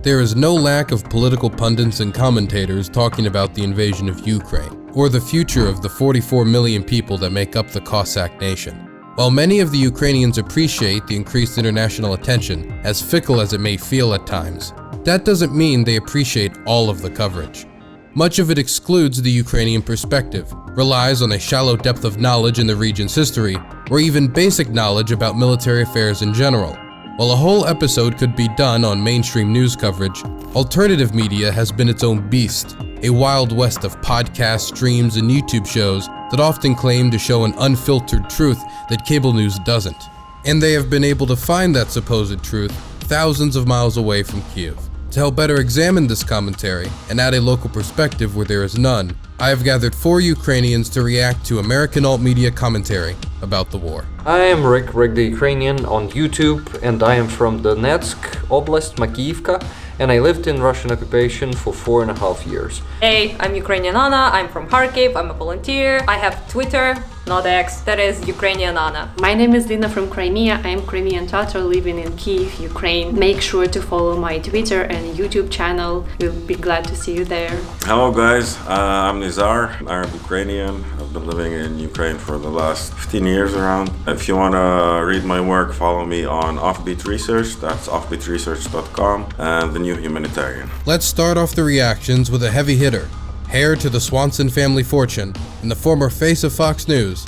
There is no lack of political pundits and commentators talking about the invasion of Ukraine, or the future of the 44 million people that make up the Cossack nation. While many of the Ukrainians appreciate the increased international attention, as fickle as it may feel at times, that doesn't mean they appreciate all of the coverage. Much of it excludes the Ukrainian perspective, relies on a shallow depth of knowledge in the region's history, or even basic knowledge about military affairs in general. While a whole episode could be done on mainstream news coverage, alternative media has been its own beast, a wild west of podcasts, streams, and YouTube shows that often claim to show an unfiltered truth that cable news doesn't. And they have been able to find that supposed truth thousands of miles away from Kyiv. To help better examine this commentary and add a local perspective where there is none, I have gathered 4 Ukrainians to react to American alt-media commentary about the war. I am Rick the Ukrainian on YouTube, and I am from Donetsk Oblast, Makivka, and I lived in Russian occupation for 4.5 years. Hey, I'm Ukrainian Anna, I'm from Kharkiv, I'm a volunteer. I have Twitter, not X, that is Ukrainian Anna. My name is Lina from Crimea. I am Crimean Tatar living in Kyiv, Ukraine. Make sure to follow my Twitter and YouTube channel. We'll be glad to see you there. Hello guys, I'm Nizar, Arab Ukrainian. I've been living in Ukraine for the last 15 years around. If you want to read my work, follow me on Offbeat Research, that's offbeatresearch.com, and The New Humanitarian. Let's start off the reactions with a heavy hitter, heir to the Swanson family fortune, and the former face of Fox News,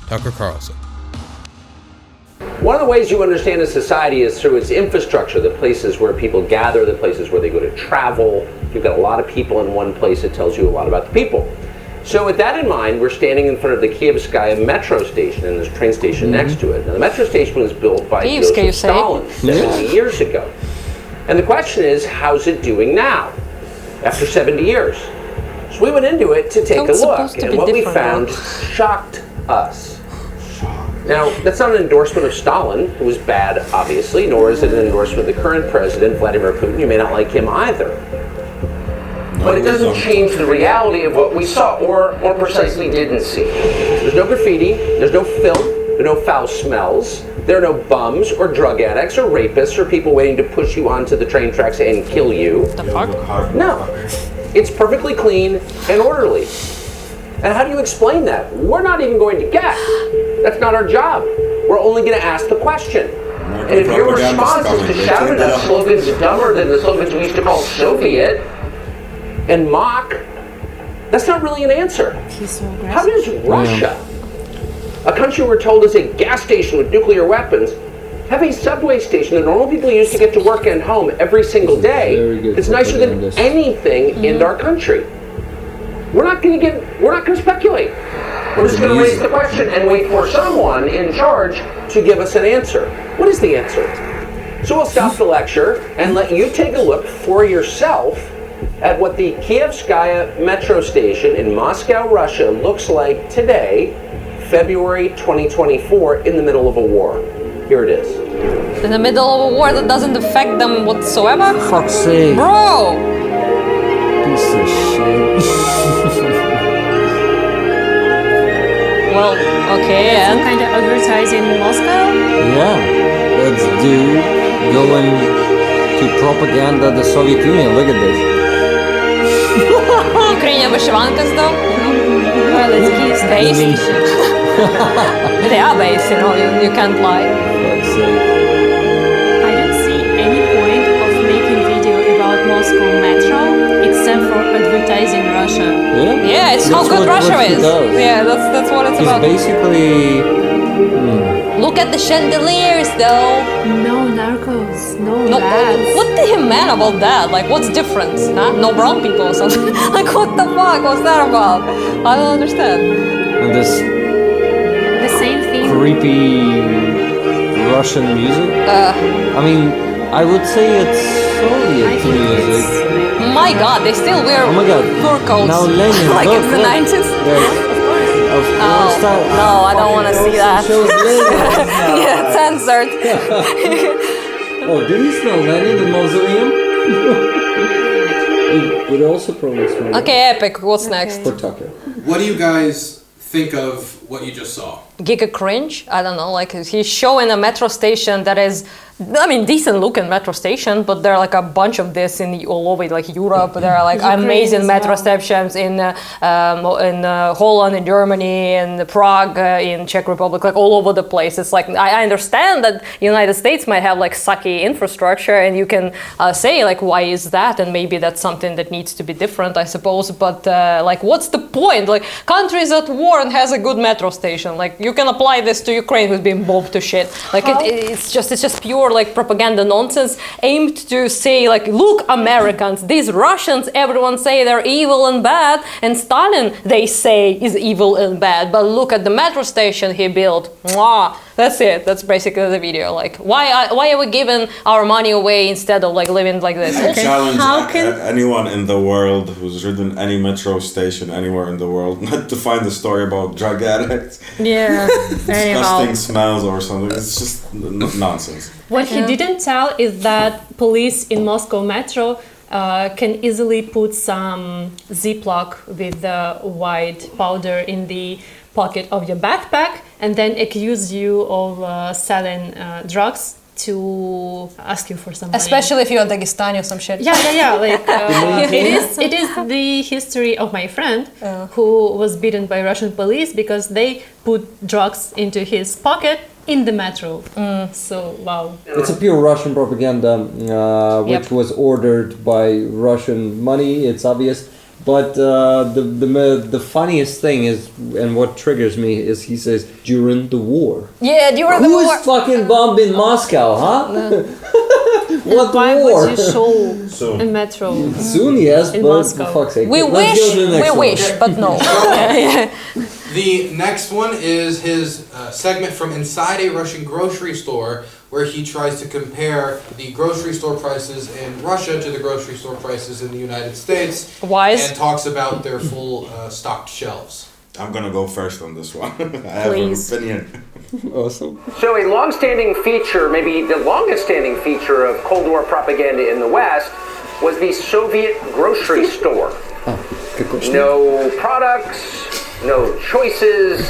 Tucker Carlson. One of the ways you understand a society is through its infrastructure, the places where people gather, the places where they go to travel. If you've got a lot of people in one place, it tells you a lot about the people. So with that in mind, we're standing in front of the Kievskaya metro station, and there's a train station next to it. Now, the metro station was built by Joseph Stalin 70 years ago. And the question is, how's it doing now, after 70 years? So we went into it to take a look, and what we found shocked us. Now, that's not an endorsement of Stalin, who was bad, obviously, nor is it an endorsement of the current president, Vladimir Putin. You may not like him either. But it doesn't change the reality of what we saw, or more precisely didn't see. There's no graffiti, there's no filth, there are no foul smells, there are no bums or drug addicts or rapists or people waiting to push you onto the train tracks and kill you. The fuck? No. It's perfectly clean and orderly. And how do you explain that? We're not even going to guess. That's not our job. We're only going to ask the question. And if your response is to shout at us slogans dumber than the slogans we used to call Soviet and mock, that's not really an answer. How does Russia, a country we're told is a gas station with nuclear weapons, have a subway station that normal people use to get to work and home every single day that's nicer than anything in our country? We're not going to speculate. We're just going to raise the question and wait for someone in charge to give us an answer. What is the answer? So we'll stop the lecture and let you take a look for yourself at what the Kievskaya metro station in Moscow, Russia looks like today, February 2024, in the middle of a war. Here it is. In the middle of a war that doesn't affect them whatsoever? For fuck's sake. Bro! Piece of shit. Well, okay, and? Some kind of advertising in Moscow? Yeah, that's dude going to propaganda the Soviet Union. Look at this. Ukrainian вишиванkas though? Well, it's Kyiv based. They are based, you can't lie. Fuck's sake. I don't see any point of making video about Moscow Metro except for advertising Russia. Yeah? Yeah, it's how good Russia is. Yeah, that's what it's about. He's basically... Look at the chandeliers though. No narcos, no No, lads. what the hell man about that? Like, what's different? Huh? No brown people or something? Like, what the fuck? What's that about? I don't understand. And this The same thing. creepy Russian music. I mean, I would say it's Soviet music. My god, they still wear Oh my god. fur coats. Now Lenin, like look, it's the look. 90s. Yes. Of course that... No, I don't want to see that. Shows Lenin. Yeah, censored. Oh, did he smell Lenin in mausoleum? It would also probably smell Okay, epic. What's next? for Tucker. What do you guys think of what you just saw? Giga cringe? I don't know. Like, he's showing a metro station that is I mean, decent looking metro station, but there are like a bunch of this all over like Europe. There are like amazing metro stations in Holland, in Germany, in Prague, in Czech Republic, like all over the place. It's like, I understand that United States might have like sucky infrastructure, and you can say like, why is that? And maybe that's something that needs to be different, I suppose. But like, what's the point? Like, countries at war and has a good metro station. Like, you can apply this to Ukraine, who's being bombed to shit. Like, it's just pure like propaganda nonsense aimed to say like, look, Americans, these Russians, everyone say they're evil and bad, and Stalin they say is evil and bad. But look at the metro station he built. Mwah. That's it. That's basically the video. Like, why are we giving our money away instead of like living like this? I challenge anyone in the world who's ridden any metro station anywhere in the world not to find a story about drug addicts. Yeah. Disgusting smells or something. It's just nonsense. What he didn't tell is that police in Moscow metro can easily put some Ziploc with the white powder in the pocket of your backpack and then accuse you of selling drugs to ask you for some money. Especially if you're Dagestani or some shit. Yeah. Like, it is the history of my friend who was beaten by Russian police because they put drugs into his pocket in the metro. So, wow. It's a pure Russian propaganda, which was ordered by Russian money, it's obvious. But the funniest thing is, and what triggers me, is he says, during the war. Yeah, during the war. Who's fucking bombing Moscow, huh? What Why war? would you show a metro? Soon, yes, in but Moscow. for fuck's sake. We wish, but no. The next one is his segment from inside a Russian grocery store, where he tries to compare the grocery store prices in Russia to the grocery store prices in the United States. Wise. And talks about their full stocked shelves. I'm gonna go first on this one. I have an opinion. Awesome. So a long-standing feature, maybe the longest-standing feature of Cold War propaganda in the West was the Soviet grocery store. No products, no choices,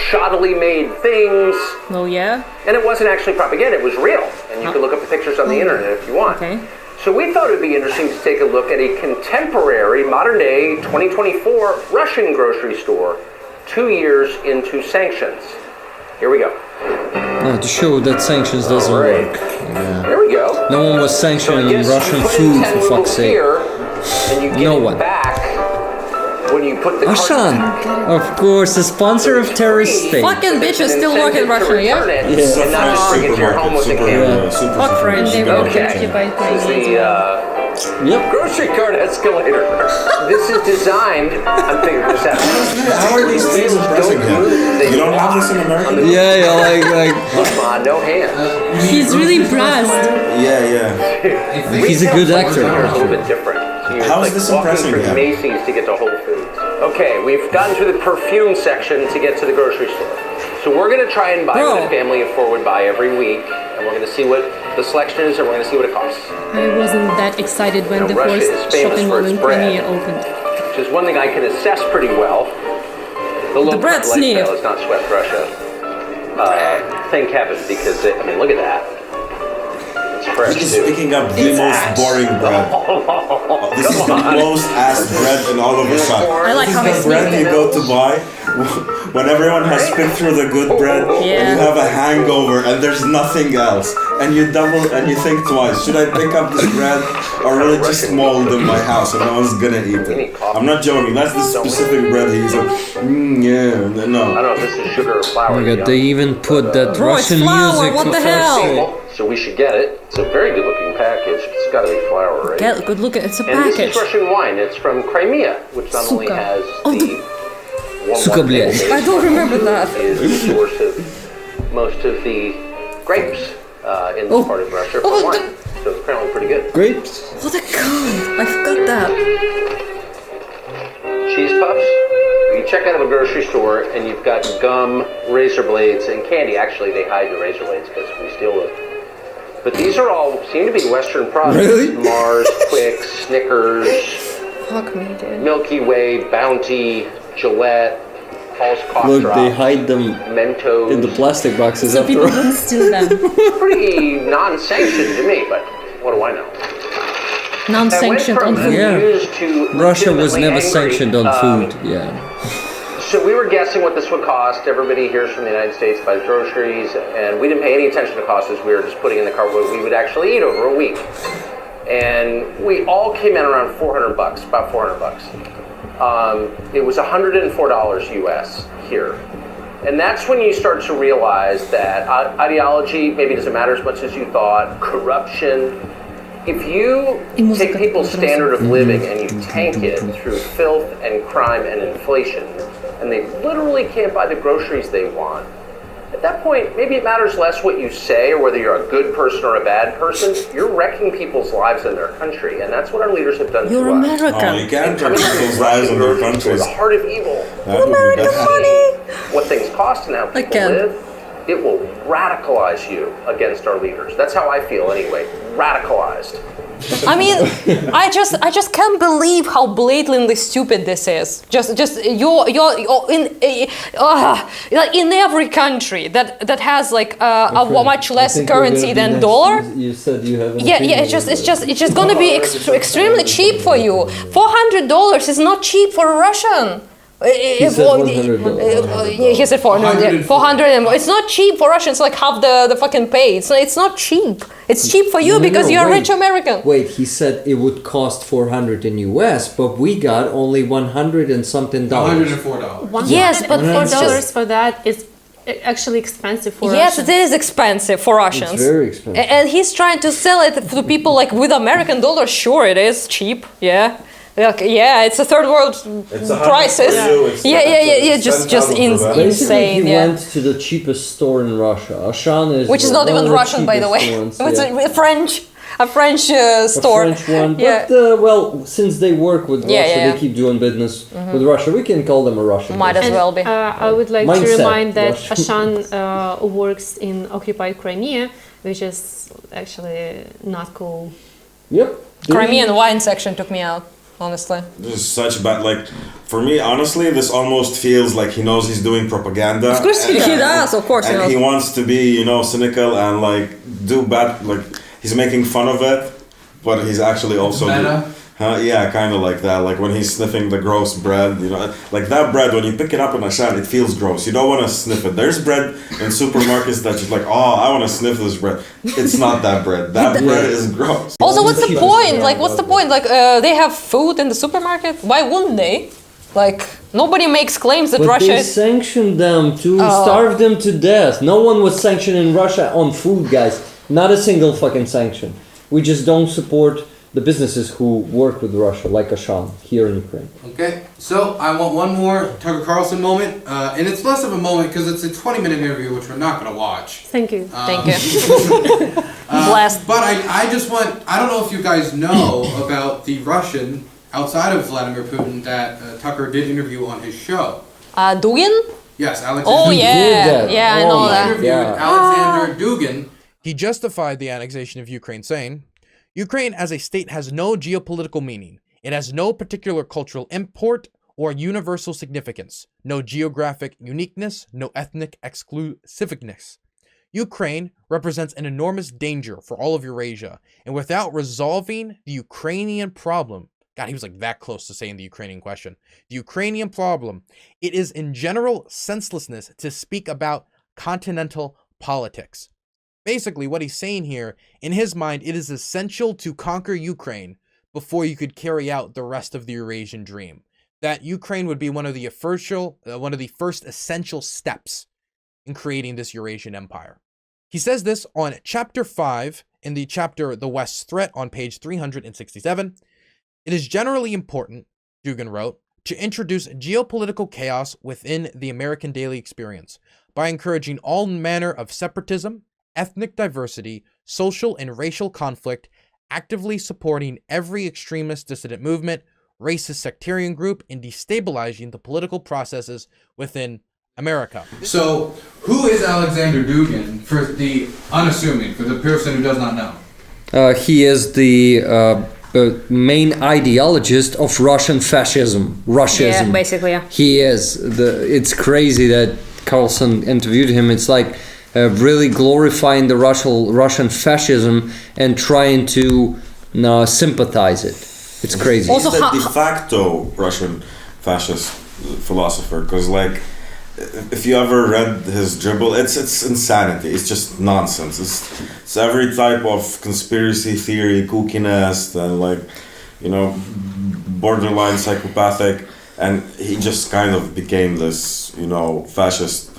shoddily made things. Oh yeah? And it wasn't actually propaganda, it was real. And you can look up the pictures on the internet if you want. Okay. So we thought it would be interesting to take a look at a contemporary, modern-day, 2024 Russian grocery store 2 years into sanctions. Here we go. To show that sanctions doesn't work. Here we go. No one was sanctioning So Russian food, for fuck's sake. Here, and you get No it one. back when you put the Ashan, cart of course, a sponsor of terrorist state. Fucking bitches still work in Russia, yeah? And not just bring it to your home with a camera. Fuck French. They were Okay. occupied by This is the Yep. grocery cart escalator. This is designed. I'm figuring this out. How are these things impressing him? You don't have this in America? Yeah, like Come on, no hands. He's really brassed. Yeah. he's a good actor. Here is a little bit different. So you're How is like this walking impressing through him? Macy's to get to Whole Foods. Okay, we've gotten to the perfume section to get to the grocery store. So we're gonna try and buy what a family of four would buy every week, and we're gonna see what the selection is, and we're gonna see what it costs. I wasn't that excited when Now, the Russia first is famous shopping for mall its in bread. Crimea opened. Which is one thing I can assess pretty well. The low bread lifestyle sniff. is not swept Russia. Thank heaven, because I mean, look at that. It's fresh He's too. picking up the most boring bread. This is the most ass bread in all of Russia. I like how This is it's the bread you go to buy when everyone has picked through the good bread and you have a hangover and there's nothing else. And you think twice, should I pick up this bread or will it just mold in my house and no one's gonna eat it? I'm not joking, that's the specific bread he's like, I no. don't know if this is sugar or flour. Oh my god, they even put that Bro, it's Russian flour, music. what for the fuck's hell? sake. So we should get it. It's a very good looking package. It's got to be flour, right? Get good look at it's a And this package. is Russian wine. It's from Crimea, which not only Suka. has Oh, the warm Suka, water блядь. table, I don't remember that. is the source of most of the grapes in this part of Russia for Oh, wine. So it's apparently pretty good. Grapes? What a cunt! I forgot that. Cheese puffs. You check out of a grocery store and you've got gum, razor blades, and candy. Actually, they hide the razor blades because we steal them. But these are all seem to be Western products. Really? Mars, Twix, Snickers, Fuck me, dude. Milky Way, Bounty, Gillette, Pulse cough Look, drop, they hide them Mentos. in the plastic boxes So after people all. don't steal them. Pretty non-sanctioned to me, but what do I know? Non-sanctioned on food. Yeah. To Russia was legitimately never angry. sanctioned on food. Yeah. So we were guessing what this would cost. Everybody hears from the United States buys groceries, and we didn't pay any attention to cost as we were just putting in the cart what we would actually eat over a week. And we all came in around $400, about $400. It was $104 US here. And that's when you start to realize that ideology maybe doesn't matter as much as you thought, corruption. If you take people's standard of living and you tank it through filth and crime and inflation, and they literally can't buy the groceries they want, at that point, maybe it matters less what you say or whether you're a good person or a bad person. You're wrecking people's lives in their country, and that's what our leaders have done to us. Oh, you can't turn people's lives in their countries. The heart of evil. American What things cost and how people live, it will radicalize you against our leaders. That's how I feel anyway. Radicalized. I mean, I just can't believe how blatantly stupid this is. You're in every country that has like a much less currency than dollar. You said you have. Yeah, it's just gonna be extremely cheap for you. $400 is not cheap for a Russian. He said $100. He said 400. 400. It's not cheap for Russians. Like half the fucking pay. It's not cheap. It's cheap for you because you're a rich American. Wait, he said it would cost $400 in US, but we got only $100 and something dollars. $104. Yes, but $4 for that is actually expensive for yes, Russians. it is expensive for Russians. It's very expensive. And he's trying to sell it to people like with American dollars. Sure, it is cheap. Yeah. Yeah, it's a third world crisis. Yeah. Just Basically, insane. he went to the cheapest store in Russia. Auchan is which is not even Russian, by the way. It's a French store. A French one. Yeah. But well, since they work with Russia, they keep doing business with Russia. We can call them a Russian. Might as well be. I would like Mindset, to remind that Russian. Auchan works in occupied Crimea, which is actually not cool. Yep. Crimean wine section took me out. Honestly, this is such bad. Like, for me, honestly, this almost feels like he knows he's doing propaganda. Of course, he does. Of course, and he wants to be, cynical and like do bad. Like, he's making fun of it, but he's actually also. Yeah, kind of like that. Like when he's sniffing the gross bread, like that bread. When you pick it up in Auchan, it feels gross. You don't want to sniff it. There's bread in supermarkets that's just like, oh, I want to sniff this bread. It's not that bread. That bread is gross. Also, what's the point? Like, what's the point? Like, they have food in the supermarket. Why wouldn't they? Like, nobody makes claims that Russia they sanctioned them to starve them to death. No one was sanctioned in Russia on food, guys. Not a single fucking sanction. We just don't support the businesses who work with Russia, like Auchan, here in Ukraine. Okay, so I want one more Tucker Carlson moment, and it's less of a moment because it's a 20-minute interview, which we're not going to watch. Thank you. Thank you. Blast. But I just want, I don't know if you guys know about the Russian outside of Vladimir Putin that Tucker did interview on his show. Dugin? Yes, Aleksandr Dugin. Oh, yeah, I know that. Interview with Aleksandr Dugin. He justified the annexation of Ukraine, saying, Ukraine as a state has no geopolitical meaning. It has no particular cultural import or universal significance, no geographic uniqueness, no ethnic exclusiveness. Ukraine represents an enormous danger for all of Eurasia, and without resolving the Ukrainian problem, God, he was like that close to saying the Ukrainian question, the Ukrainian problem, it is in general senselessness to speak about continental politics. Basically, what he's saying here, in his mind, it is essential to conquer Ukraine before you could carry out the rest of the Eurasian dream. That Ukraine would be one of the first essential steps in creating this Eurasian empire. He says this on chapter 5 in the chapter The West's Threat on page 367. It is generally important, Dugin wrote, to introduce geopolitical chaos within the American daily experience by encouraging all manner of separatism, ethnic diversity, social and racial conflict, actively supporting every extremist dissident movement, racist sectarian group, and destabilizing the political processes within America. So, who is Aleksandr Dugin for the unassuming, for the person who does not know? He is the main ideologist of Russian fascism. Russism. Yeah, basically, yeah. He is. It's crazy that Carlson interviewed him. It's like really glorifying the Russian fascism and trying to sympathize it. It's crazy. He's the de facto Russian fascist philosopher, because like, if you ever read his dribble, it's insanity. It's just nonsense. It's every type of conspiracy theory, kookiness, and like, you know, borderline psychopathic. And he just kind of became this, you know, fascist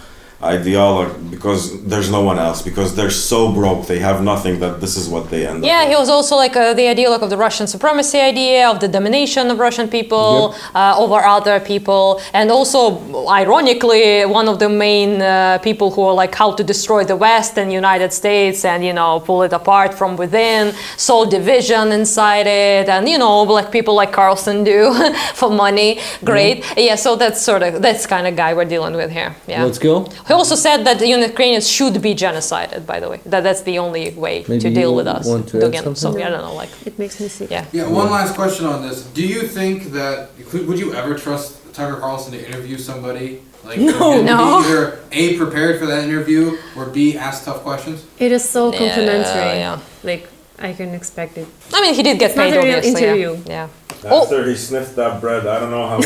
ideologue because there's no one else, because they're so broke, they have nothing, that this is what they end up with. He was also like the ideologue of the Russian supremacy idea, of the domination of Russian people over other people, and also ironically one of the main people who are like how to destroy the West and United States and, you know, pull it apart from within, sow division inside it, and, you know, like people like Carlson do for money. Great. So that's kind of guy we're dealing with here. Let's go. He also said that the Ukrainians should be genocided, by the way. That's the only way to deal with us. Dugin. So I don't know, like it makes me sick. Yeah, one last question on this. Do you think that would you ever trust Tucker Carlson to interview somebody? Like, no. Be either A, prepared for that interview, or B, ask tough questions? It is so complimentary. Like, I can expect it. I mean, he did get paid, obviously. Interview. Yeah. After he sniffed that bread, I don't know how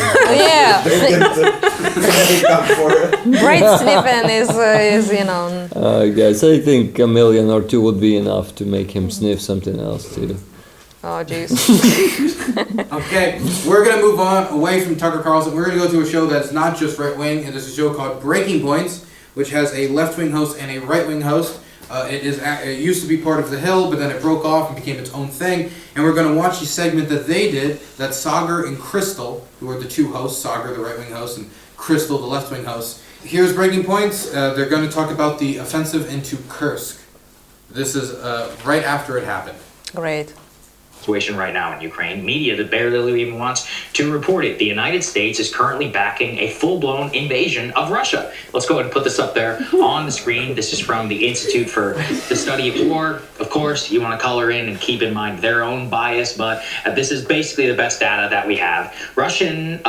Bread sniffing is, you know. Guys, I think $1 million or 2 would be enough to make him sniff something else too. Oh, jeez. Okay, we're going to move on away from Tucker Carlson. We're going to go to a show that's not just right-wing. It is a show called Breaking Points, which has a left-wing host and a right-wing host. It used to be part of The Hill, but then it broke off and became its own thing. And we're going to watch a segment that they did, that Saagar and Krystal, who are the two hosts, Saagar, the right-wing host, and Krystal, the left-wing host. Here's Breaking Points. They're going to talk about the offensive into Kursk. This is right after it happened. Great. Situation right now in Ukraine. Media that barely even wants to report it. The United States is currently backing a full-blown invasion of Russia. Let's go ahead and put this up there on the screen. This is from the Institute for the Study of War. Of course, you want to color in and keep in mind their own bias, but this is basically the best data that we have. Russian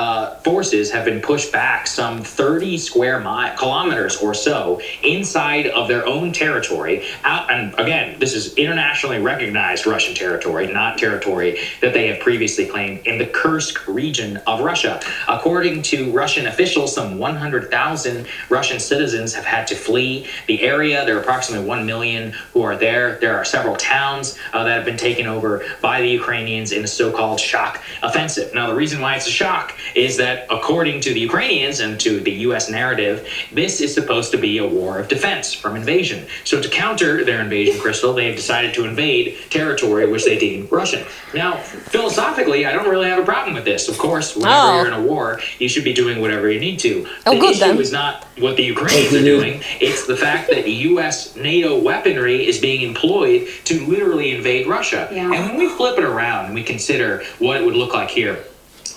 forces have been pushed back some 30 square kilometers or so inside of their own territory. And again, this is internationally recognized Russian territory, not territory that they have previously claimed in the Kursk region of Russia. According to Russian officials, some 100,000 Russian citizens have had to flee the area. There are approximately 1 million who are there. There are several towns that have been taken over by the Ukrainians in a so-called shock offensive. Now, the reason why it's a shock is that according to the Ukrainians and to the U.S. narrative, this is supposed to be a war of defense from invasion. So to counter their invasion, Krystal, they have decided to invade territory which they deem Russian. Now, philosophically, I don't really have a problem with this. Of course, whenever you're in a war, you should be doing whatever you need to. The issue is not what the Ukrainians are doing. It's the fact that U.S. NATO weaponry is being employed to literally invade Russia. And when we flip it around and we consider what it would look like here,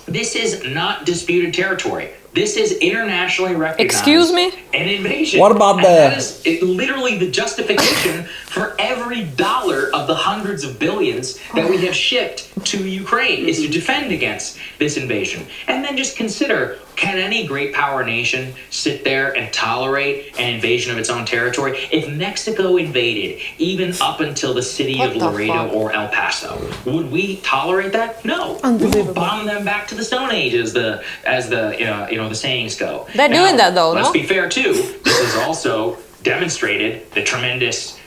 this is not disputed territory. This is internationally recognized. Excuse me? An invasion. What about that is literally the justification for every dollar of the hundreds of billions that we have shipped to Ukraine is to defend against this invasion. And then just consider, can any great power nation sit there and tolerate an invasion of its own territory? If Mexico invaded, even up until the city of Laredo or El Paso, would we tolerate that? No. We will bomb them back to the Stone Age, as the the sayings go. They're doing that though, let's be fair too. This has also demonstrated the tremendous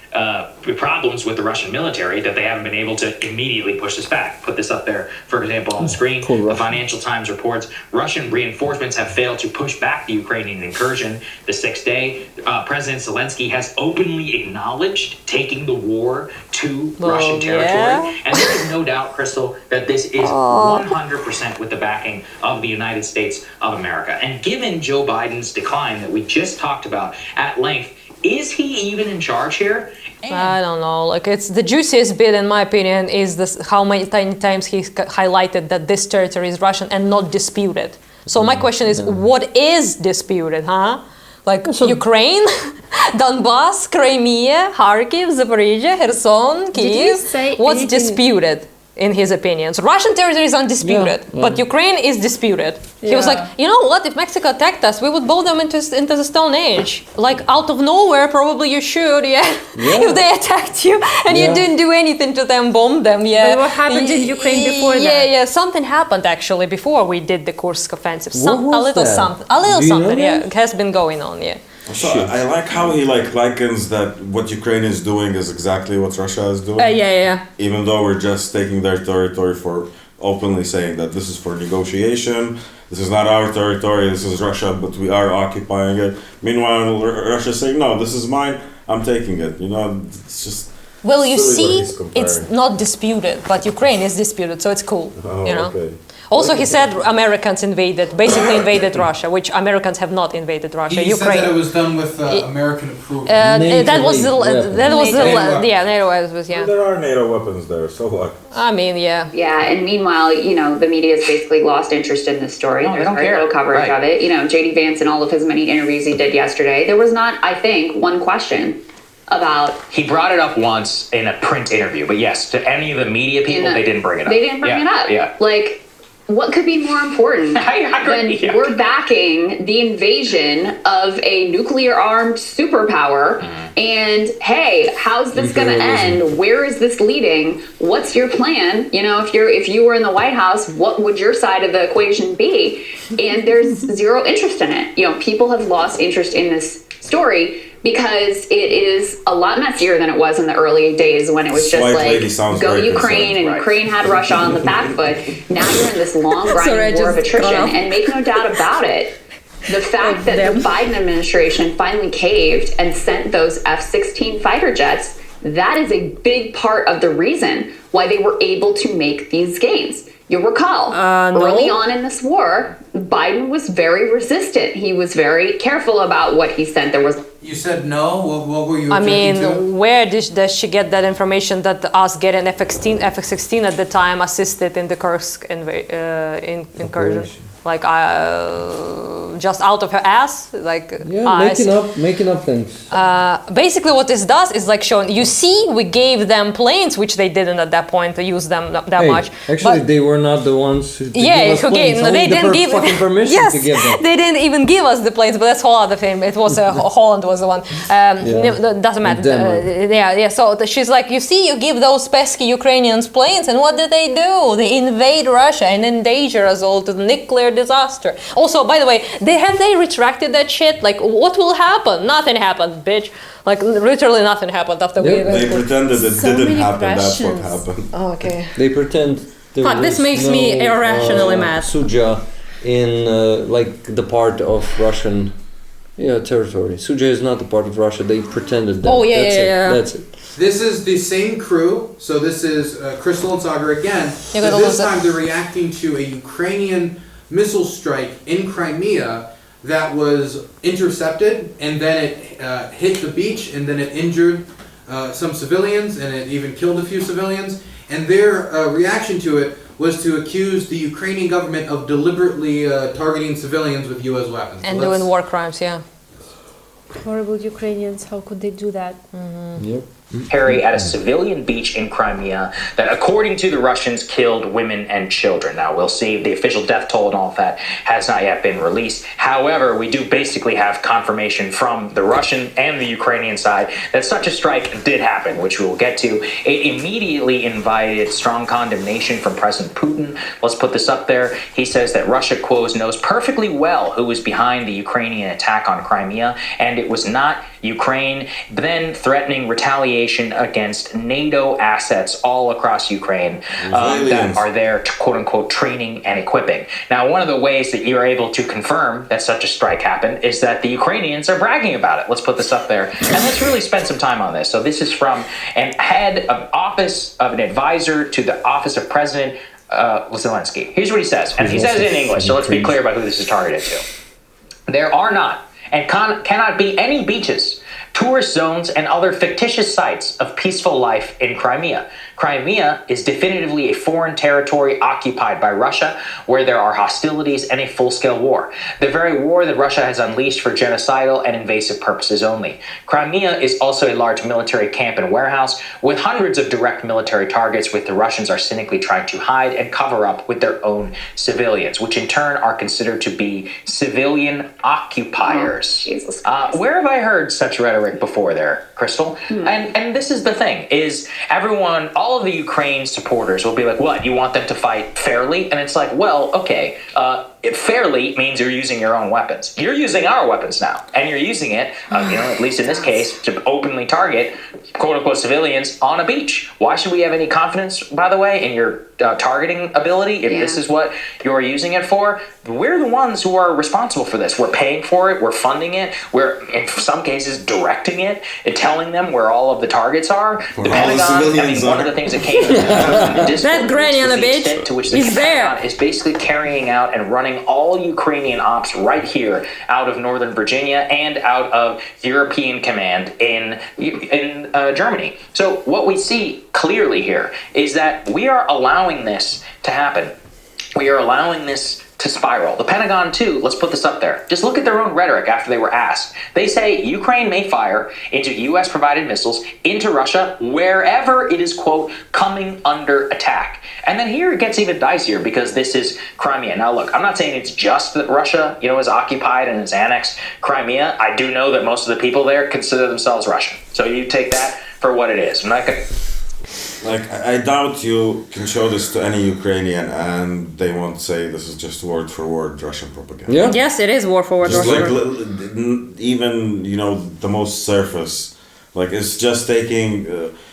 problems with the Russian military, that they haven't been able to immediately push this back. Put this up there, for example, on the screen. The Financial Times reports Russian reinforcements have failed to push back the Ukrainian incursion. The 6th day, President Zelensky has openly acknowledged taking the war to Russian territory. And there is no doubt, Krystal, that this is 100% with the backing of the United States of America. And given Joe Biden's decline that we just talked about at length, is he even in charge here? I don't know. Like, it's the juiciest bit, in my opinion, is this: how many times he's highlighted that this territory is Russian and not disputed. So my question is, what is disputed, huh? Like Ukraine, Donbass, Crimea, Kharkiv, Zaporizhia, Kherson, Kyiv. What's disputed? in his opinion. So Russian territory is undisputed, but Ukraine is disputed. He was like, you know what, if Mexico attacked us, we would bow them into the Stone Age. Like out of nowhere, probably you should, if they attacked you and you didn't do anything to them, bomb them, But what happened in Ukraine before that? Yeah, something happened actually before we did the Kursk offensive. What was that? A little Do you something, know that? it has been going on, So I like how he likens that what Ukraine is doing is exactly what Russia is doing. Even though we're just taking their territory for openly saying that this is for negotiation, this is not our territory, this is Russia, but we are occupying it. Meanwhile, Russia is saying, no, this is mine, I'm taking it. You know, it's just... Well, you silly see, what he's comparing. it's not disputed, but Ukraine is disputed, so it's cool, you know? Okay. Also, he said Americans basically invaded Russia, which Americans have not invaded Russia. He Ukraine. said that it was done with American approval. That was NATO was, There are NATO weapons there, so what? I mean, Yeah, and meanwhile, the media has basically lost interest in this story. No, There's they don't very care. little coverage of it. JD Vance and all of his many interviews he did yesterday, there was not, I think, one question about... He brought it up once in a print interview, but yes, to any of the media people, they didn't bring it up. They didn't bring it up. Yeah. Like, what could be more important when we're backing the invasion of a nuclear-armed superpower? And hey, how's this going to end? Where is this leading? What's your plan? If you were in the White House, what would your side of the equation be? And there's zero interest in it. People have lost interest in this story because it is a lot messier than it was in the early days when it was just go Ukraine and Ukraine had Russia on the back foot. Now you're in this long grinding war of attrition, and make no doubt about it, the fact that the Biden administration finally caved and sent those F-16 fighter jets, that is a big part of the reason why they were able to make these gains. You'll recall, early on in this war, Biden was very resistant. He was very careful about what he sent. There was... You said no? What were you I to? where does she get that information that us getting F-16 at the time assisted in the Kursk incursion? Like, just out of her ass? Like, making up things. Basically, what this does is like showing, you see, we gave them planes, which they didn't at that point to use them that much. Actually, they were not the ones who gave us planes. They didn't give fucking permission to give them. They didn't even give us the planes, but that's a whole other thing. It was Holland was the one. Doesn't matter. So she's like, you see, you give those pesky Ukrainians planes, and what did they do? They invade Russia and endanger us all to the nuclear disaster. Also, by the way, they retracted that shit? Like, what will happen? Nothing happened, bitch. Like, literally nothing happened after we... They pretended it didn't happen, that's what happened. Oh, okay. They pretend there was this makes me irrationally mad. Suja in, the part of Russian territory. Suja is not the part of Russia. They pretended that. Oh, yeah. That's it. This is the same crew, so this is Krystal and Saagar again. So this time they're reacting to a Ukrainian missile strike in Crimea that was intercepted, and then it hit the beach, and then it injured some civilians, and it even killed a few civilians. And their reaction to it was to accuse the Ukrainian government of deliberately targeting civilians with U.S. weapons. And doing war crimes, Horrible Ukrainians, how could they do that? Yep. Harry, at a civilian beach in Crimea that, according to the Russians, killed women and children. Now, we'll see, the official death toll and all of that has not yet been released. However, we do basically have confirmation from the Russian and the Ukrainian side that such a strike did happen, which we will get to. It immediately invited strong condemnation from President Putin. Let's put this up there. He says that Russia, quote, knows perfectly well who was behind the Ukrainian attack on Crimea, and it was not Ukraine, then threatening retaliation against NATO assets all across Ukraine that are there to, quote unquote, training and equipping. Now, one of the ways that you're able to confirm that such a strike happened is that the Ukrainians are bragging about it. Let's put this up there. And let's really spend some time on this. So this is from an head of office of an advisor to the office of President Zelensky. Here's what he says. And he says it in English, so let's be clear about who this is targeted to. There are not and cannot be any beaches, tourist zones, and other fictitious sites of peaceful life in Crimea. Crimea is definitively a foreign territory occupied by Russia, where there are hostilities and a full-scale war. The very war that Russia has unleashed for genocidal and invasive purposes only. Crimea is also a large military camp and warehouse with hundreds of direct military targets, which the Russians are cynically trying to hide and cover up with their own civilians, which in turn are considered to be civilian occupiers. Jesus where have I heard such rhetoric before there, Krystal? And this is the thing, is everyone, all of the Ukraine supporters will be like, what, you want them to fight fairly? And it's like, well, okay, fairly means you're using your own weapons. You're using our weapons now, and you're using it, at least in this case, to openly target quote-unquote civilians on a beach. Why should we have any confidence, by the way, in your targeting ability if this is what you're using it for? We're the ones who are responsible for this. We're paying for it, we're funding it, we're in some cases directing it and telling them where all of the targets are. The Pentagon, one of the things that came into the discourse, that granny on the beach to which the Pentagon is basically carrying out and running all Ukrainian ops right here out of Northern Virginia and out of European Command in Germany. So what we see clearly here is that we are allowing this to happen. We are allowing this to spiral. The Pentagon, too, let's put this up there. Just look at their own rhetoric after they were asked. They say Ukraine may fire into U.S.-provided missiles into Russia wherever it is, quote, coming under attack. And then here it gets even dicier because this is Crimea. Now, look, I'm not saying it's just that Russia, is occupied and has annexed Crimea. I do know that most of the people there consider themselves Russian. So you take that for what it is. I'm not going to... I doubt you can show this to any Ukrainian and they won't say this is just word for word Russian propaganda. Yeah. Yes, it is word for word Russian. Even, the most surface. It's just taking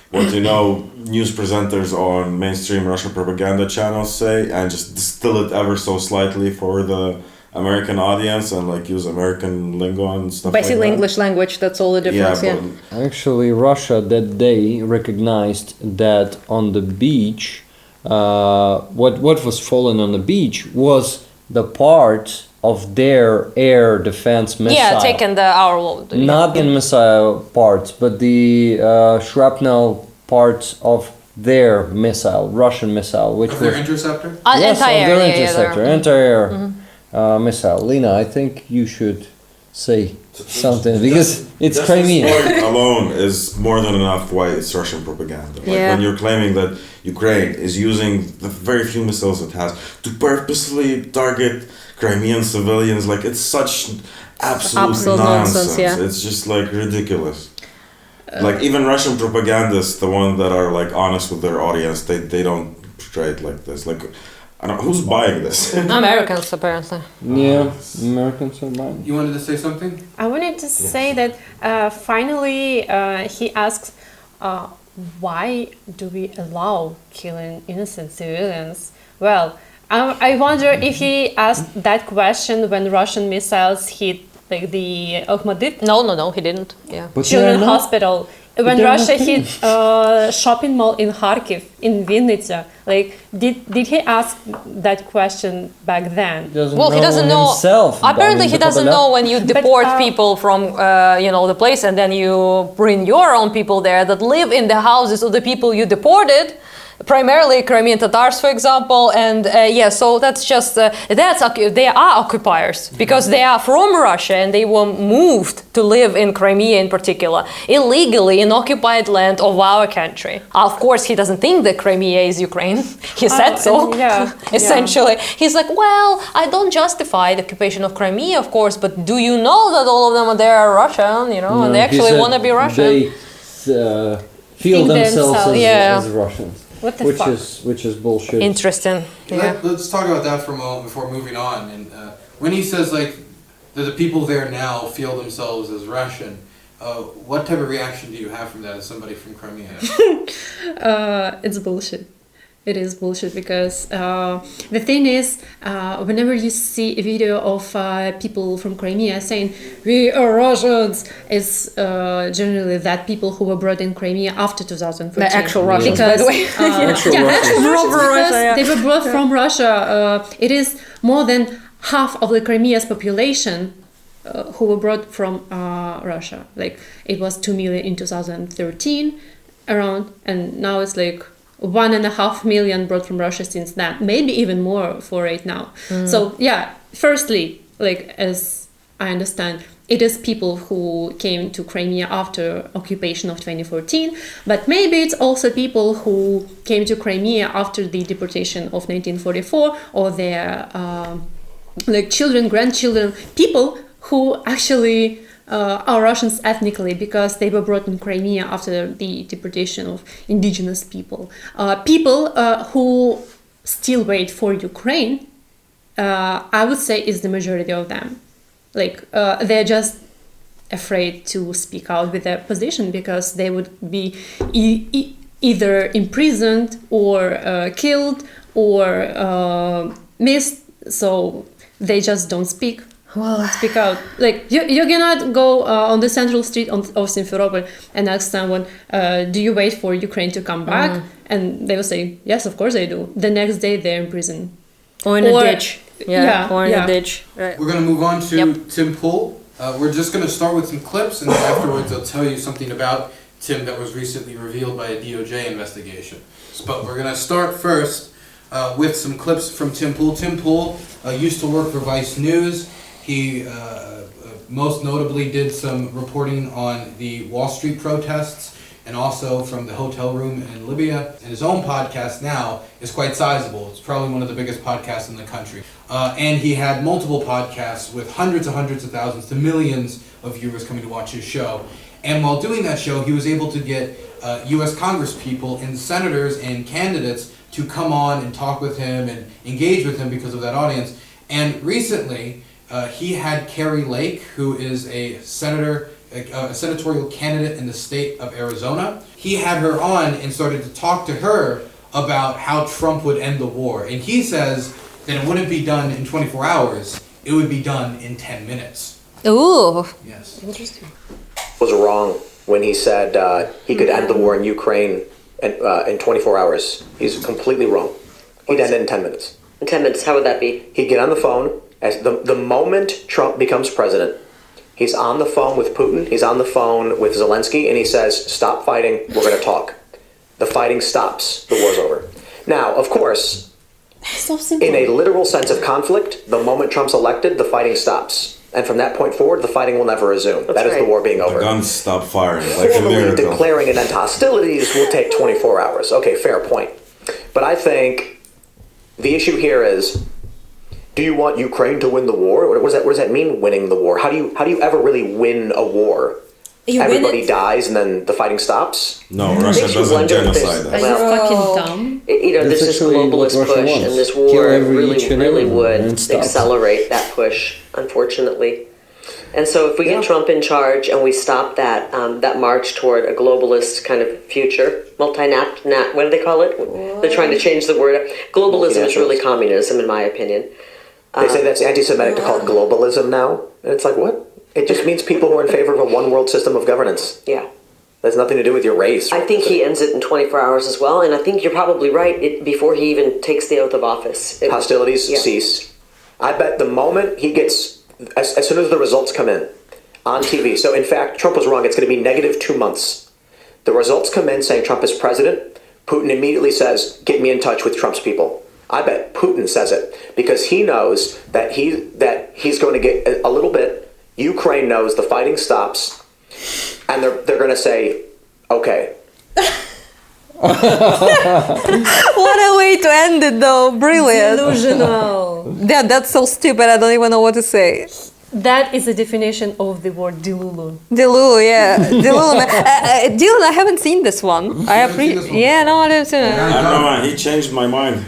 what, news presenters on mainstream Russian propaganda channels say and just distill it ever so slightly for the American audience and use American lingo and stuff basically like that. English language, that's all the difference. Actually, Russia that day recognized that on the beach, what was fallen on the beach was the part of their air defense missile. Yeah, taken our... Not in missile parts, but the shrapnel parts of their missile, Russian missile, which was... their interceptor? Yes, anti-air, their interceptor, anti-air. Mm-hmm. Missile. Lena, I think you should say something because it's Crimea. This alone is more than enough why it's Russian propaganda. When you're claiming that Ukraine is using the very few missiles it has to purposely target Crimean civilians, it's such absolute nonsense. It's just ridiculous. Even Russian propagandists, the ones that are honest with their audience, they don't portray it like this. Who's buying this? Americans, apparently. Yeah, Americans are buying. You wanted to say something? I wanted to say that finally he asks, why do we allow killing innocent civilians? Well, I wonder if he asked that question when Russian missiles hit the Akhmadit. No, he didn't. Yeah. But children's hospital. When Russia hit shopping mall in Kharkiv, in Vinnytsia, did he ask that question back then? He doesn't know himself. Apparently, he doesn't know when you deport people from the place and then you bring your own people there that live in the houses of the people you deported. Primarily Crimean Tatars, for example, and so that's just they are occupiers because they are from Russia and they were moved to live in Crimea in particular, illegally in occupied land of our country. Of course, he doesn't think that Crimea is Ukraine. He said so. Essentially, he's like, well, I don't justify the occupation of Crimea, of course, but do you know that all of them are Russian, and they actually want to be Russian? They feel themselves as Russians. What the fuck? Which is bullshit. Interesting. Let's talk about that for a moment before moving on. And when he says that the people there now feel themselves as Russian, what type of reaction do you have from that as somebody from Crimea? It's bullshit. It is bullshit because the thing is, whenever you see a video of people from Crimea saying we are Russians, it's generally that people who were brought in Crimea after 2014. The actual Russians, by the way. Actual Russians, they were brought from Russia. It is more than half of the Crimea's population who were brought from Russia. It was 2 million in 2013 around, and now it's 1.5 million brought from Russia since then, maybe even more for right now. So yeah, firstly, like as I understand, it is people who came to Crimea after occupation of 2014, but maybe it's also people who came to Crimea after the deportation of 1944, or their like children, grandchildren, people who actually are Russians ethnically because they were brought in Crimea after the deportation of indigenous people. People who still wait for Ukraine, I would say is the majority of them. Like they're just afraid to speak out with their position because they would be either imprisoned or killed or missed, so they just don't speak out. Like you cannot go on the central street of Simferopol and ask someone, do you wait for Ukraine to come back? And they will say, yes, of course I do. The next day they're in prison. Or in a ditch. Or in a ditch. Right. We're going to move on to Tim Pool. We're just going to start with some clips, and then afterwards I'll tell you something about Tim that was recently revealed by a DOJ investigation. But we're going to start first with some clips from Tim Pool. Tim Pool used to work for Vice News. He most notably did some reporting on the Wall Street protests and also from the hotel room in Libya. And his own podcast now is quite sizable. It's probably one of the biggest podcasts in the country. And he had multiple podcasts with hundreds of thousands to millions of viewers coming to watch his show. And while doing that show, he was able to get U.S. Congress people and senators and candidates to come on and talk with him and engage with him because of that audience. And recently, he had Carrie Lake, who is a senator, a senatorial candidate in the state of Arizona. He had her on and started to talk to her about how Trump would end the war. And he says that it wouldn't be done in 24 hours, it would be done in 10 minutes. Ooh. Yes. Interesting. Was wrong when he said he could end the war in Ukraine in 24 hours. He's completely wrong. He'd end it in 10 minutes. In 10 minutes, how would that be? He'd get on the phone. As the moment Trump becomes president, he's on the phone with Putin, he's on the phone with Zelensky, and he says, stop fighting, we're going to talk. The fighting stops, the war's over. Now, of course, so simple. In a literal sense of conflict, the moment Trump's elected, the fighting stops. And from that point forward, the fighting will never resume. That is the war being over. The guns stop firing, like a Formally miracle. declaring an end to hostilities will take 24 hours. Okay, fair point. But I think the issue here is, do you want Ukraine to win the war? What does that mean, winning the war? How do you ever really win a war? Everybody dies and then the fighting stops? No, Russia doesn't genocide us. Are you fucking dumb? There's this globalist push, and this war really would accelerate that push, unfortunately. And so if we get Trump in charge and we stop that march toward a globalist kind of future, what do they call it? They're trying to change the word. Globalism is really communism, in my opinion. They say that's anti-Semitic to call it globalism now. And it's like, what? It just means people who are in favor of a one-world system of governance. Yeah. That's nothing to do with your race. I think he ends it in 24 hours as well, and I think you're probably right, before he even takes the oath of office. Hostilities cease. I bet the moment he gets, as soon as the results come in on TV, so in fact, Trump was wrong, it's going to be negative 2 months. The results come in saying Trump is president, Putin immediately says, get me in touch with Trump's people. I bet Putin says it because he knows that he's going to get a little bit. Ukraine knows the fighting stops, and they're going to say, okay. What a way to end it, though! Brilliant. Delusional. Yeah, that's so stupid. I don't even know what to say. That is the definition of the word delulu. Delulu, yeah. Delulu. Dylan, I haven't seen this one. Yeah, no, I haven't seen it. I don't know, he changed my mind.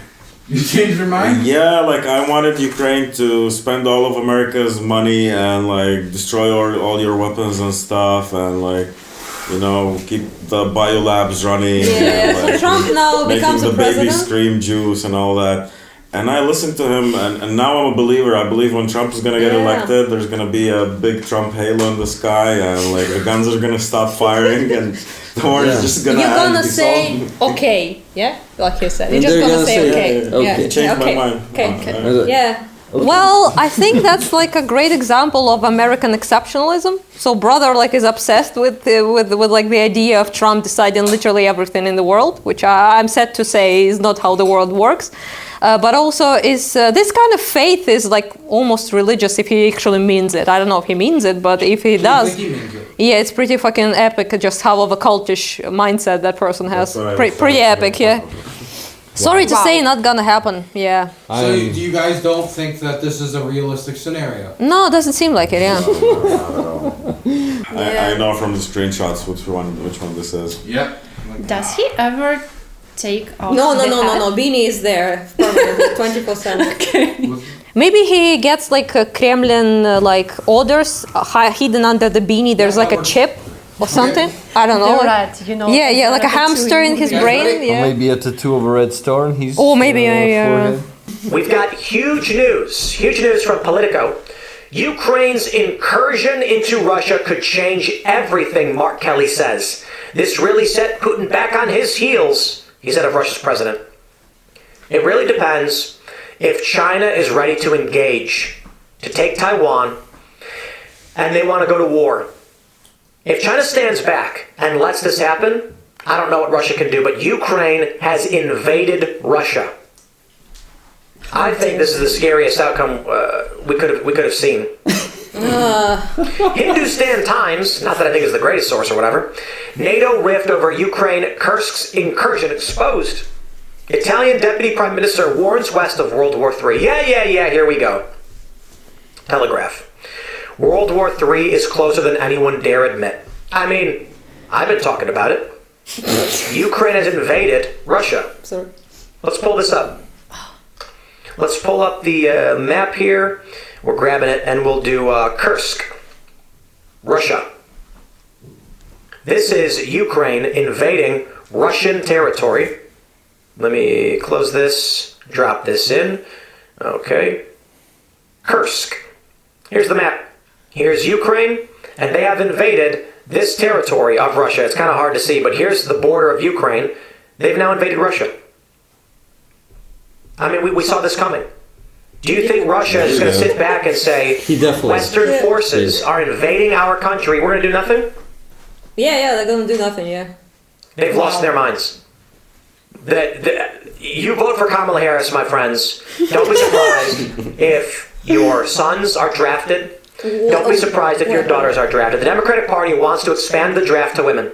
You changed your mind? Yeah, like I wanted Ukraine to spend all of America's money and like destroy all your weapons and stuff and like, keep the biolabs running. Yeah, and, like, so Trump now becomes the a president. baby scream juice and all that. And I listened to him, and now I'm a believer. I believe when Trump is gonna get elected, there's gonna be a big Trump halo in the sky, and like the guns are gonna stop firing, and the war is just gonna end. You're gonna say okay, yeah, like you said. You're And just they're gonna say okay. okay. Changed my mind. Okay. Yeah. Well, I think that's like a great example of American exceptionalism. So brother like is obsessed with like the idea of Trump deciding literally everything in the world, which I'm sad to say is not how the world works. But also is this kind of faith is like almost religious if he actually means it. I don't know if he means it, but if he does, yeah, it's pretty fucking epic. Just how of a cultish mindset that person has. Pretty epic, yeah. Sorry to say, not gonna happen. Yeah. So do you guys don't think that this is a realistic scenario? No, it doesn't seem like it. Yeah. I know from the screenshots which one this is. Yep. Does he ever take off? No. the Beanie is there permanently, 20%. Okay. Maybe he gets like Kremlin like orders hidden under the beanie. There's like a chip or something. I don't know. Rat, you know. Yeah, like a hamster in his brain. Yeah. Or maybe a tattoo of a red star on his forehead. We've got huge news from Politico. Ukraine's incursion into Russia could change everything, Mark Kelly says. This really set Putin back on his heels, he said of Russia's president. It really depends if China is ready to engage, to take Taiwan, and they want to go to war. If China stands back and lets this happen, I don't know what Russia can do, but Ukraine has invaded Russia. I think this is the scariest outcome we could have seen. Hindustan Times, not that I think is the greatest source or whatever, NATO rift over Ukraine, Kursk's incursion exposed. Italian Deputy Prime Minister warns West of World War III. Yeah, here we go. Telegraph. World War III is closer than anyone dare admit. I mean, I've been talking about it. Ukraine has invaded Russia. Sorry. Let's pull this up. Let's pull up the map here. We're grabbing it and we'll do Kursk, Russia. This is Ukraine invading Russian territory. Let me close this, drop this in. Okay. Kursk. Here's the map. Here's Ukraine, and they have invaded this territory of Russia. It's kind of hard to see, but here's the border of Ukraine. They've now invaded Russia. I mean, we saw this coming. Do you think Russia is going to sit back and say, Western forces are invading our country, we're going to do nothing? Yeah, they're going to do nothing, yeah. They've lost their minds. You vote for Kamala Harris, my friends. Don't be surprised if your sons are drafted. Don't be surprised if your daughters are drafted. The Democratic Party wants to expand the draft to women.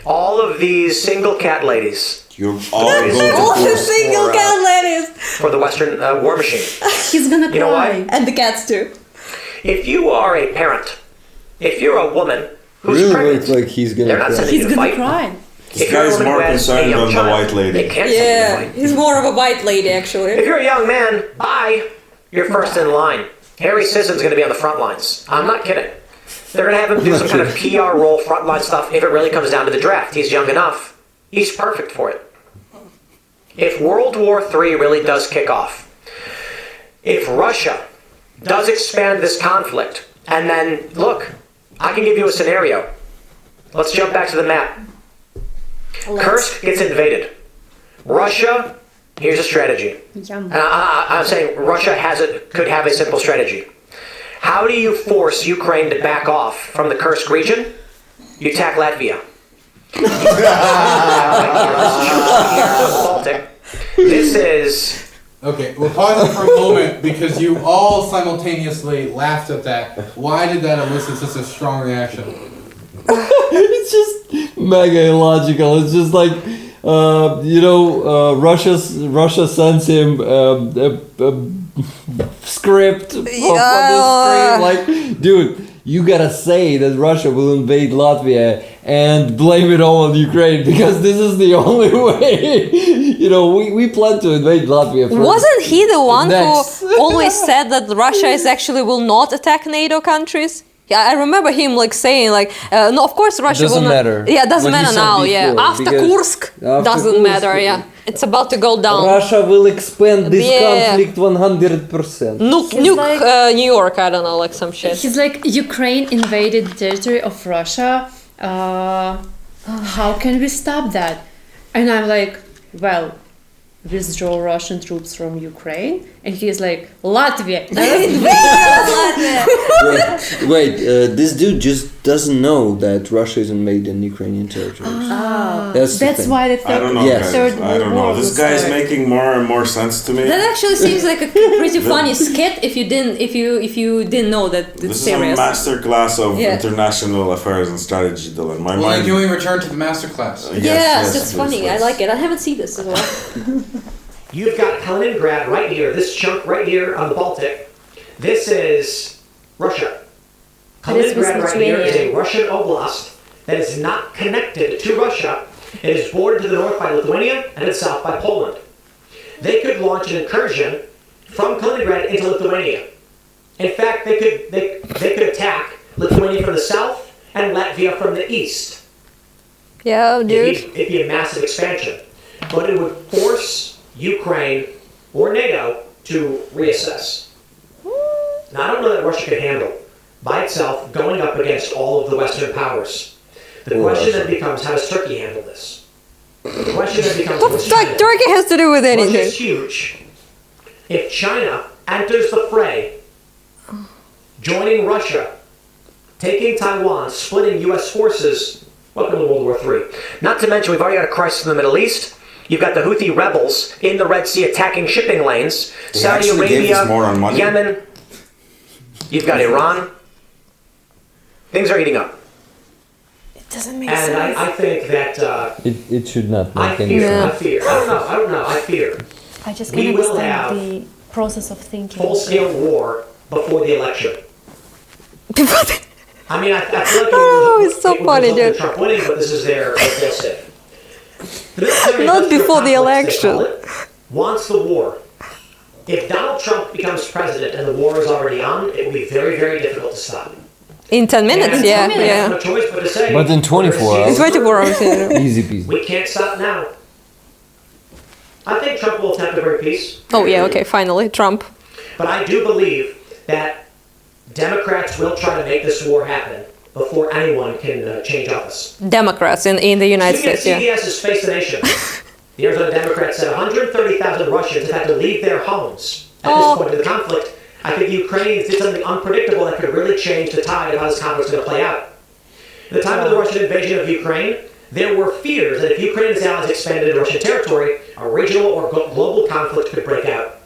All of these single cat ladies. All the single cat ladies. For the Western war machine. He's gonna cry. You know why? And the cats too. If you are a parent, if you're a woman who's pregnant, looks like he's gonna they're not sending you to fight. Cry. If you're a woman more who has a concerned young than child, the white lady. they can't send you to fight. He's more of a white lady, actually. If you're a young man, you're first in line. Harry Sisson's going to be on the front lines. I'm not kidding. They're going to have him do some kind of PR role, frontline stuff, if it really comes down to the draft. He's young enough. He's perfect for it. If World War III really does kick off, if Russia does expand this conflict, and then, look, I can give you a scenario. Let's jump back to the map. Kursk gets invaded. Russia, here's a strategy. I'm saying Russia could have a simple strategy. How do you force Ukraine to back off from the Kursk region? You attack Latvia. This is... Okay, we're pausing for a moment because you all simultaneously laughed at that. Why did that elicit such a strong reaction? It's just mega illogical. It's just like, Russia sends him a script from the screen. Like, dude, you gotta say that Russia will invade Latvia and blame it all on Ukraine because this is the only way. We plan to invade Latvia. Wasn't he the one who always said that Russia will not attack NATO countries? Yeah, I remember him saying no, of course Russia doesn't will not. matter. Yeah, it doesn't matter now. Before, after Kursk, doesn't matter. Yeah, it's about to go down. Russia will expand this conflict 100%. Nuke New York. I don't know, like some shit. He's like, Ukraine invaded the territory of Russia. How can we stop that? And I'm like, well, withdraw Russian troops from Ukraine, and he is like, Latvia. Wait, this dude just doesn't know that Russia is invading Ukrainian territories. That's why the I don't know, Yes. guys. I don't know. This guy is making more and more sense to me. That actually seems like a pretty funny skit if you didn't know that it's This serious. is a master class of international affairs and strategy, Dylan. My Well, mind. can we return to the master class? Yes, it's funny. I like it. I haven't seen this as well. You've got Kaliningrad right here, this chunk right here on the Baltic. This is Russia. Kaliningrad right here is a Russian oblast that is not connected to Russia. It is bordered to the north by Lithuania and to the south by Poland. They could launch an incursion from Kaliningrad into Lithuania. In fact, they could attack Lithuania from the south and Latvia from the east. Yeah, dude. It'd be a massive expansion. But it would force Ukraine or NATO to reassess. Now, I don't know that Russia could handle, by itself, going up against all of the Western powers. The question then becomes, how does Turkey handle this? The question then becomes, What the fuck Turkey has to do with anything? Russia's huge. If China enters the fray, joining Russia, taking Taiwan, splitting U.S. forces, welcome to World War III. Not to mention, we've already got a crisis in the Middle East. You've got the Houthi rebels in the Red Sea attacking shipping lanes. Saudi Arabia, Yemen. You've got Iran. Things are heating up. It doesn't make sense. And I think that... It should not make any I sense. fear. I don't know. I fear. I just We can't will understand have the process of thinking. full-scale war before the election. I mean, I feel like it's so funny, dude. Trump winning, but this is their objective. Not before the election. Wants the war. If Donald Trump becomes president and the war is already on, it will be very, very difficult to stop. In 10 minutes, yeah. No choice but to say, But in 24 hours. In 24 hours, yeah. Easy peasy. We can't stop now. I think Trump will attempt to bring peace. Oh, yeah, okay, finally, Trump. But I do believe that Democrats will try to make this war happen before anyone can change office. Democrats in the United States, yeah. CBS's Face the Nation. The Arizona Democrats said 130,000 Russians have had to leave their homes at this point in the conflict. I think the Ukrainians did something unpredictable that could really change the tide of how this conflict is going to play out. At the time of the Russian invasion of Ukraine, there were fears that if Ukraine and its allies expanded into Russian territory, a regional or global conflict could break out.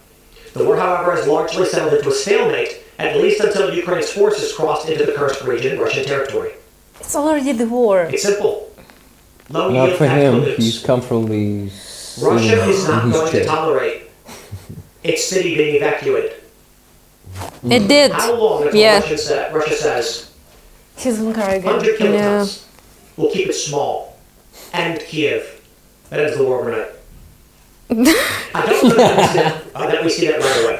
The war, however, has largely settled into a stalemate, at least until Ukraine's forces crossed into the Kursk region, Russian territory. It's already the war. It's simple. Not for him. He's comfortably Russia is not in his going to chair. tolerate its city being evacuated. It did. How long until Russia says He's encouraging. 100 kilotons will keep it small? And Kiev. That ends the war overnight. I don't know that we see that right away.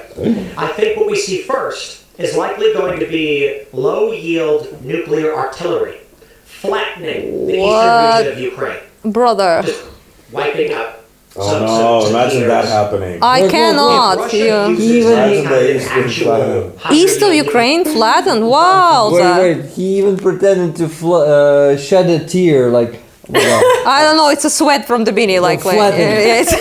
I think what we see first is likely going to be low-yield nuclear artillery, flattening the eastern region of Ukraine. Brother. Just wiping out. Oh no, imagine that happening. I cannot. East of Ukraine flattened? Wow. Wait, he even pretended to shed a tear, like, I don't know, it's a sweat from the beanie, like. Flattened.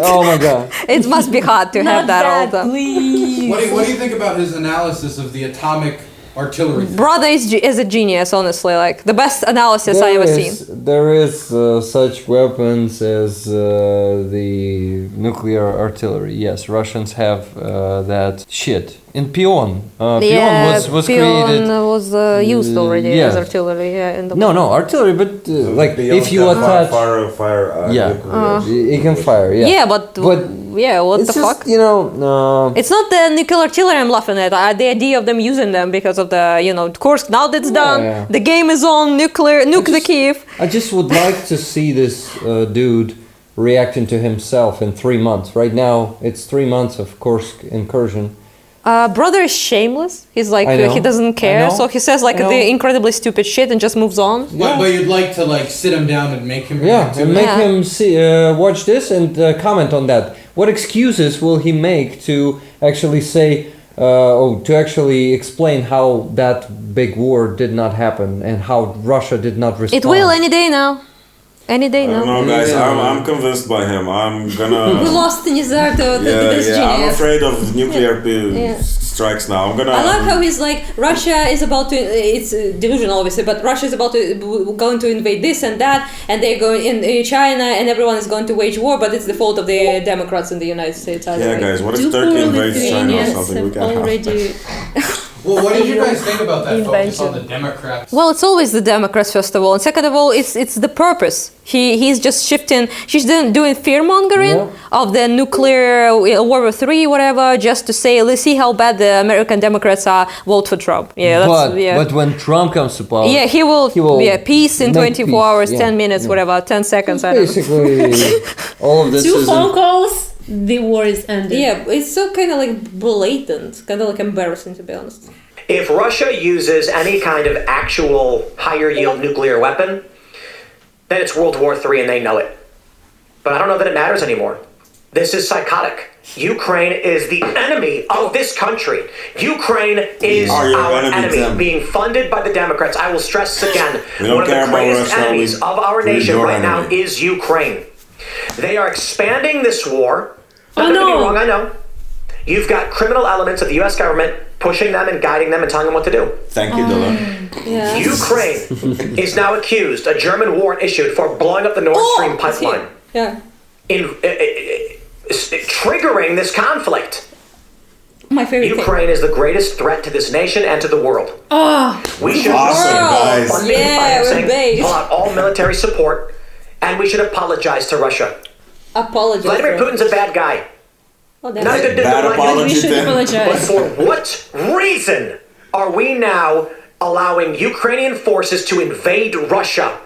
Oh my god. It must be hard to have that all the time. What do you think about his analysis of the atomic artillery? Brother is a genius, honestly. Like the best analysis I ever seen. There is such weapons as the nuclear artillery. Yes, Russians have that shit. In Pion. Pion was created. Was used already as artillery. Yeah. In the no, artillery, but like if you attach fire. it can fire. Yeah. Yeah, but yeah, what the fuck? You know, it's not the nuclear artillery I'm laughing at. The idea of them using them because of the Kursk. Now that's done. Yeah. The game is on. Nuke the Kiev. I just would like to see this dude reacting to himself in 3 months. Right now, it's 3 months of Kursk incursion. Brother is shameless. He's like he doesn't care, so he says like the incredibly stupid shit and just moves on. Yeah. But you'd like to like sit him down and make him him see, watch this and comment on that. What excuses will he make to actually say, to actually explain how that big war did not happen and how Russia did not respond? It will any day now. Any day I now. don't know, guys. I'm convinced by him. I'm gonna. We lost Nizar to this I'm genius. afraid of nuclear strikes now. I'm gonna. I love how he's like, Russia is about to, it's delusional obviously, but Russia is about to, going to invade this and that, and they're going in China, and everyone is going to wage war, but it's the fault of the Democrats in the United States. Yeah, guys, what if Turkey invades China or something? We can already. Well, what did you guys think about that focus on the Democrats? Well, it's always the Democrats, first of all, and second of all, it's the purpose. He's just shifting. She's doing fear mongering of the nuclear World War III, whatever, just to say, let's see how bad the American Democrats are. Vote for Trump. Yeah, but when Trump comes to power, he will peace in 24 hours, 10 minutes, whatever, 10 seconds. I don't know. Basically, all of this Two phone calls. The war is ended. Yeah, it's so kind of like blatant, kind of like embarrassing to be honest. If Russia uses any kind of actual higher yield nuclear weapon, then it's World War III and they know it. But I don't know that it matters anymore. This is psychotic. Ukraine is the enemy of this country. Ukraine is our enemy, being funded by the Democrats. I will stress this again. One of the greatest enemies of our nation right now is Ukraine. They are expanding this war. Don't get me wrong, I know. You've got criminal elements of the U.S. government pushing them and guiding them and telling them what to do. Thank you, Dylan. Ukraine is now accused, a German warrant issued for blowing up the Nord Stream pipeline. Triggering this conflict. My favorite Ukraine is the greatest threat to this nation and to the world. We should funding financing, pull out all military support, and we should apologize to Russia. Vladimir Putin's a bad guy. Oh, Not a good we should apologize. But for what reason are we now allowing Ukrainian forces to invade Russia?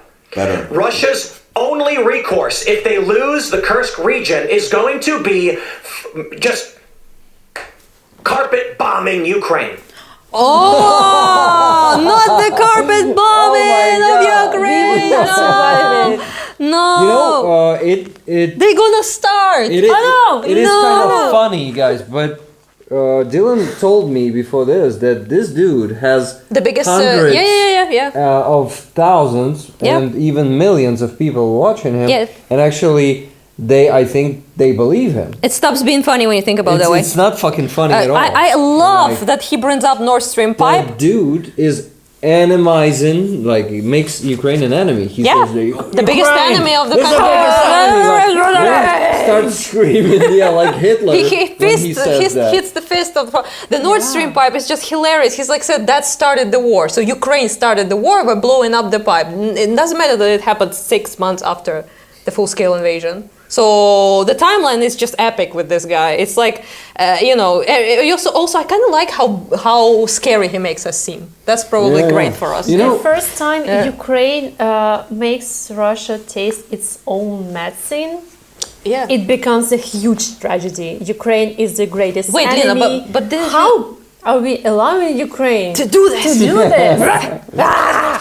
Russia's only recourse if they lose the Kursk region is going to be just carpet bombing Ukraine. Oh, not the carpet bombing of Ukraine! No. You know, they're gonna start. It is kind of funny, guys, but Dylan told me before this that this dude has the biggest hundreds of thousands and even millions of people watching him. And actually, I think they believe him. It stops being funny when you think about it that way. It's not fucking funny at all. I love that he brings up Nord Stream pipe. That dude is enemizing, like, he makes Ukraine an enemy. He says the biggest enemy of the country. Starts screaming, like Hitler. He hits the fist of the Nord Stream pipe. Is just hilarious. He's like said that started the war. So Ukraine started the war by blowing up the pipe. It doesn't matter that it happened 6 months after the full-scale invasion. So the timeline is just epic with this guy. It's like, also I kind of like how scary he makes us seem. That's probably great for us. The first time Ukraine makes Russia taste its own medicine, it becomes a huge tragedy. Ukraine is the greatest enemy. Lena, but how are we allowing Ukraine to do this?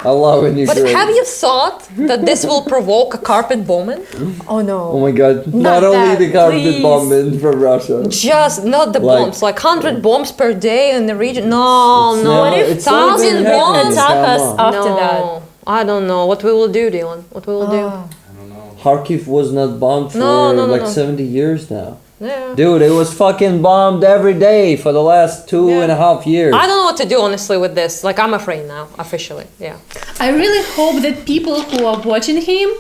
Allowing Ukraine. But have you thought that this will provoke a carpet bombing? Oh no! Oh my God! Not only the carpet bombing from Russia. Just not the bombs, like 100 bombs per day in the region. No. What if 1,000 bombs attack us after that? I don't know what we will do, Dylan. What we will do? Kharkiv was not bombed for 70 years now. Yeah. Dude, it was fucking bombed every day for the last 2.5 years. I don't know what to do, honestly, with this. Like, I'm afraid now, officially. Yeah. I really hope that people who are watching him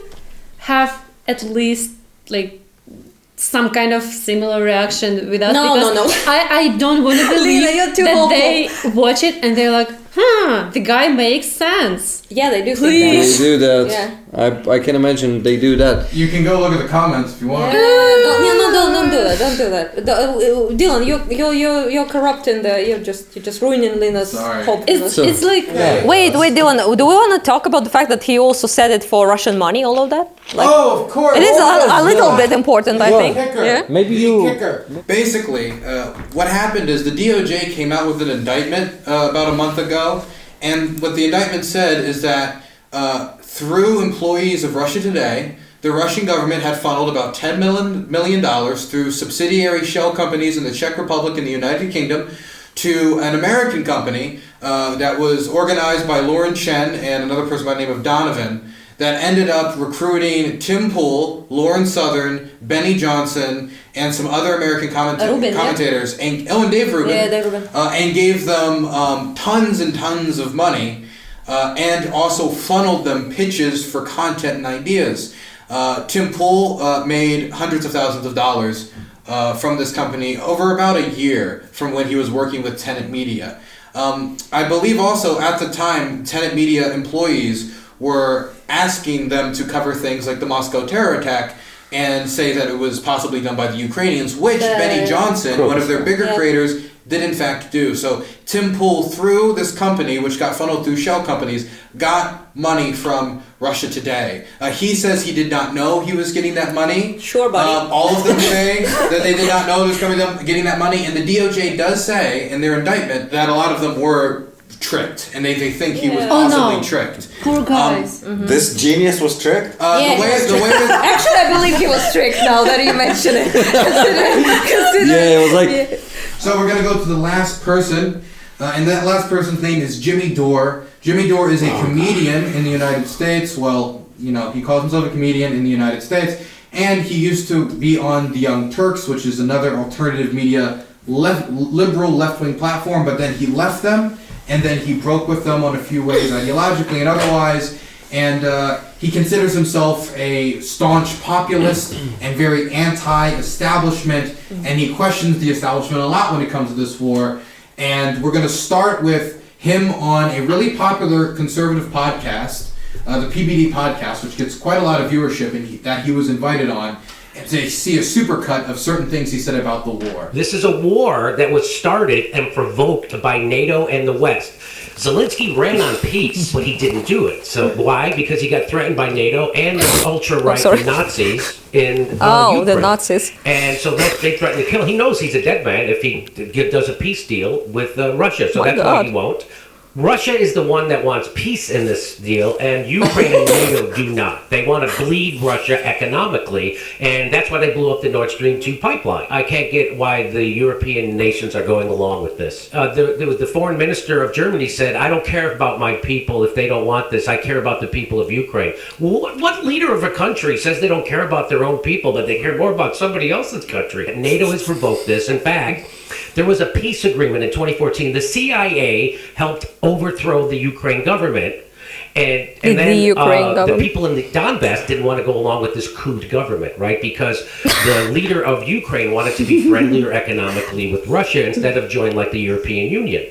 have at least, like, some kind of similar reaction with us. No. I don't want to believe Lena, that they watch it and they're like, the guy makes sense. Yeah, they do. They do that. Yeah. I can imagine they do that. You can go look at the comments if you want. Don't do that. Don't do that. Dylan, you're corrupting you're just ruining Lena's hope. It's like wait, Dylan. Do we want to talk about the fact that he also said it for Russian money? All of that. Like, of course. It is a little bit important, I think. Maybe you. Basically, what happened is the DOJ came out with an indictment about a month ago, and what the indictment said is that through employees of Russia Today, the Russian government had funneled about $10 million through subsidiary shell companies in the Czech Republic and the United Kingdom to an American company that was organized by Lauren Chen and another person by the name of Donovan that ended up recruiting Tim Pool, Lauren Southern, Benny Johnson, and some other American commentators, and Dave Rubin, and gave them tons and tons of money, and also funneled them pitches for content and ideas. Tim Pool made hundreds of thousands of dollars from this company over about a year from when he was working with TENET Media. I believe also at the time, TENET Media employees were asking them to cover things like the Moscow terror attack and say that it was possibly done by the Ukrainians, which Benny Johnson, one of their bigger creators, did in fact do. So Tim Pool, through this company, which got funneled through shell companies, got money from Russia Today. He says he did not know he was getting that money. Sure, buddy. All of them say that they did not know they was getting that money, and the DOJ does say in their indictment that a lot of them were tricked, and they think he was possibly tricked. Poor guys. This genius was tricked? The way Actually, I believe he was tricked now that you mention it. Yeah, it was like... So we're going to go to the last person, and that last person's name is Jimmy Dore. Jimmy Dore is a comedian in the United States. Well, you know, he calls himself a comedian in the United States, and he used to be on The Young Turks, which is another alternative media, liberal left-wing platform, but then he left them, and then he broke with them on a few ways, ideologically and otherwise, and he considers himself a staunch populist and very anti-establishment, and he questions the establishment a lot when it comes to this war. And we're going to start with him on a really popular conservative podcast, the PBD podcast, which gets quite a lot of viewership, and that he was invited on, and to see a supercut of certain things he said about the war. This is a war that was started and provoked by NATO and the West. Zelensky ran on peace, but he didn't do it. So why? Because he got threatened by NATO and the ultra-right Nazis in Ukraine. The Nazis. And so they threatened to kill him. He knows he's a dead man if he does a peace deal with Russia. So that's why he won't. Russia is the one that wants peace in this deal, and Ukraine and NATO do not. They want to bleed Russia economically, and that's why they blew up the Nord Stream 2 pipeline. I can't get why the European nations are going along with this. The foreign minister of Germany said, I don't care about my people if they don't want this. I care about the people of Ukraine. Well, what leader of a country says they don't care about their own people, but they care more about somebody else's country? NATO has provoked this. In fact, there was a peace agreement in 2014. The CIA helped overthrow the Ukraine government, and then the people in the Donbass didn't want to go along with this coup government, right? Because the leader of Ukraine wanted to be friendlier economically with Russia instead of join like the European Union.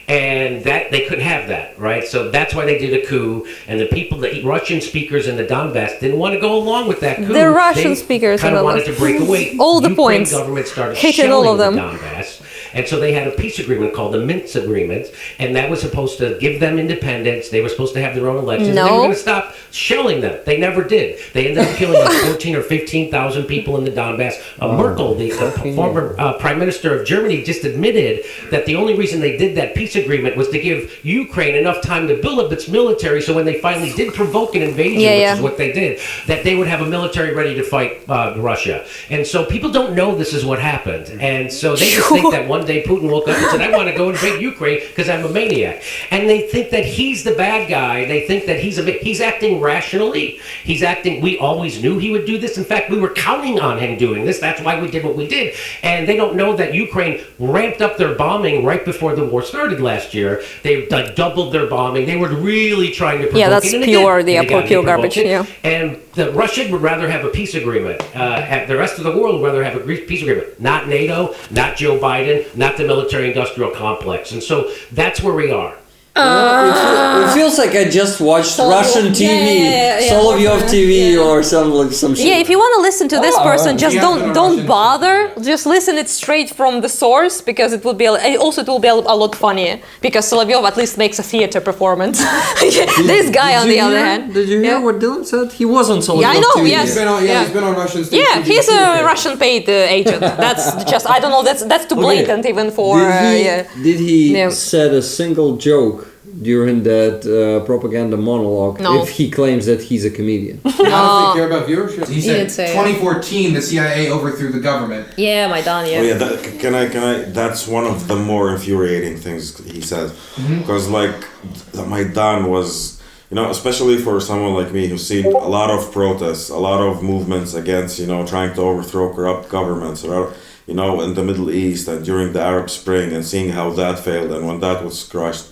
And that they couldn't have that, right? So that's why they did a coup, and the people, the Russian speakers in the Donbass didn't want to go along with that coup. The Russian speakers kind of wanted to break away. All the Ukraine points. Government started Hitting all of them. the Donbass. And so they had a peace agreement called the Minsk Agreement, and that was supposed to give them independence. They were supposed to have their own elections. No. They were going to stop shelling them. They never did. They ended up killing like 14 or 15,000 people in the Donbass. Merkel, the former prime minister of Germany, just admitted that the only reason they did that peace agreement was to give Ukraine enough time to build up its military, so when they finally did provoke an invasion, which is what they did, that they would have a military ready to fight Russia. And so people don't know this is what happened. And so they just think that one day Putin woke up and said, I want to go invade Ukraine because I'm a maniac. And they think that he's the bad guy. They think that he's acting rationally. We always knew he would do this. In fact, we were counting on him doing this. That's why we did what we did. And they don't know that Ukraine ramped up their bombing right before the war started last year. They doubled their bombing. They were really trying to provoke it. That's pure garbage. Yeah. And Russia would rather have a peace agreement. The rest of the world would rather have a peace agreement. Not NATO, not Joe Biden, not the military-industrial complex. And so that's where we are. It feels like I just watched Russian TV, Solovyov TV or some shit. Yeah, if you want to listen to this person, just don't bother. Just listen it straight from the source, because it will be it will be a lot funnier, because Solovyov at least makes a theater performance. This guy on the other hand. Did you hear what Dylan said? He was on Solovyov TV. Yeah, I know. TV. Yes. He's been on Russian state. Yeah, he's a Russian paid agent. That's just, I don't know. That's too blatant even for. Did he said a single joke during that propaganda monologue if he claims that he's a comedian? How does he care about viewership? He said 2014 the CIA overthrew the government. Yeah, Maidan, Oh yeah, can I that's one of the more infuriating things he says, because like the Maidan was you know, especially for someone like me who's seen a lot of protests, a lot of movements against, you know, trying to overthrow corrupt governments, or, you know, in the Middle East and during the Arab Spring, and seeing how that failed and when that was crushed.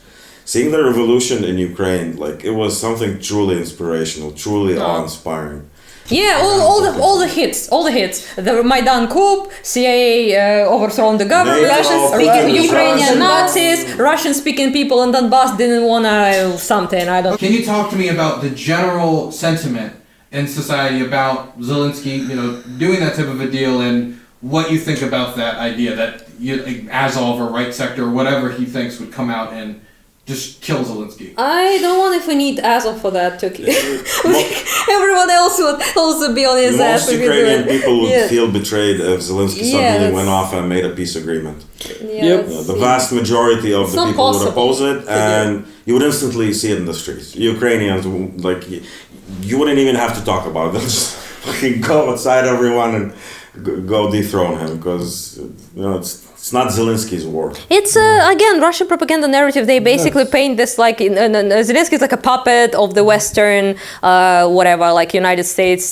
Seeing the revolution in Ukraine, like, it was something truly inspirational, truly awe-inspiring. Yeah, all the hits. The Maidan coup, CIA overthrown the government, Russian-speaking Ukrainian Nazis, Russian-speaking people in Donbass didn't wanna something. I don't. Can you talk to me about the general sentiment in society about Zelensky, you know, doing that type of a deal, and what you think about that idea that Azov or Right Sector or whatever he thinks would come out and just kill Zelensky? I don't want if we need Azov for that to kill. Everyone else would also be on his ass. Most Ukrainian people would feel betrayed if Zelensky suddenly went off and made a peace agreement. The vast majority of the people would oppose it, and you would instantly see it in the streets. Ukrainians, like, you wouldn't even have to talk about it. They'll just fucking go outside everyone and go dethrone him, because, you know, it's not Zelensky's war. It's again Russian propaganda narrative. They basically paint this like Zelensky is like a puppet of the Western whatever, like United States,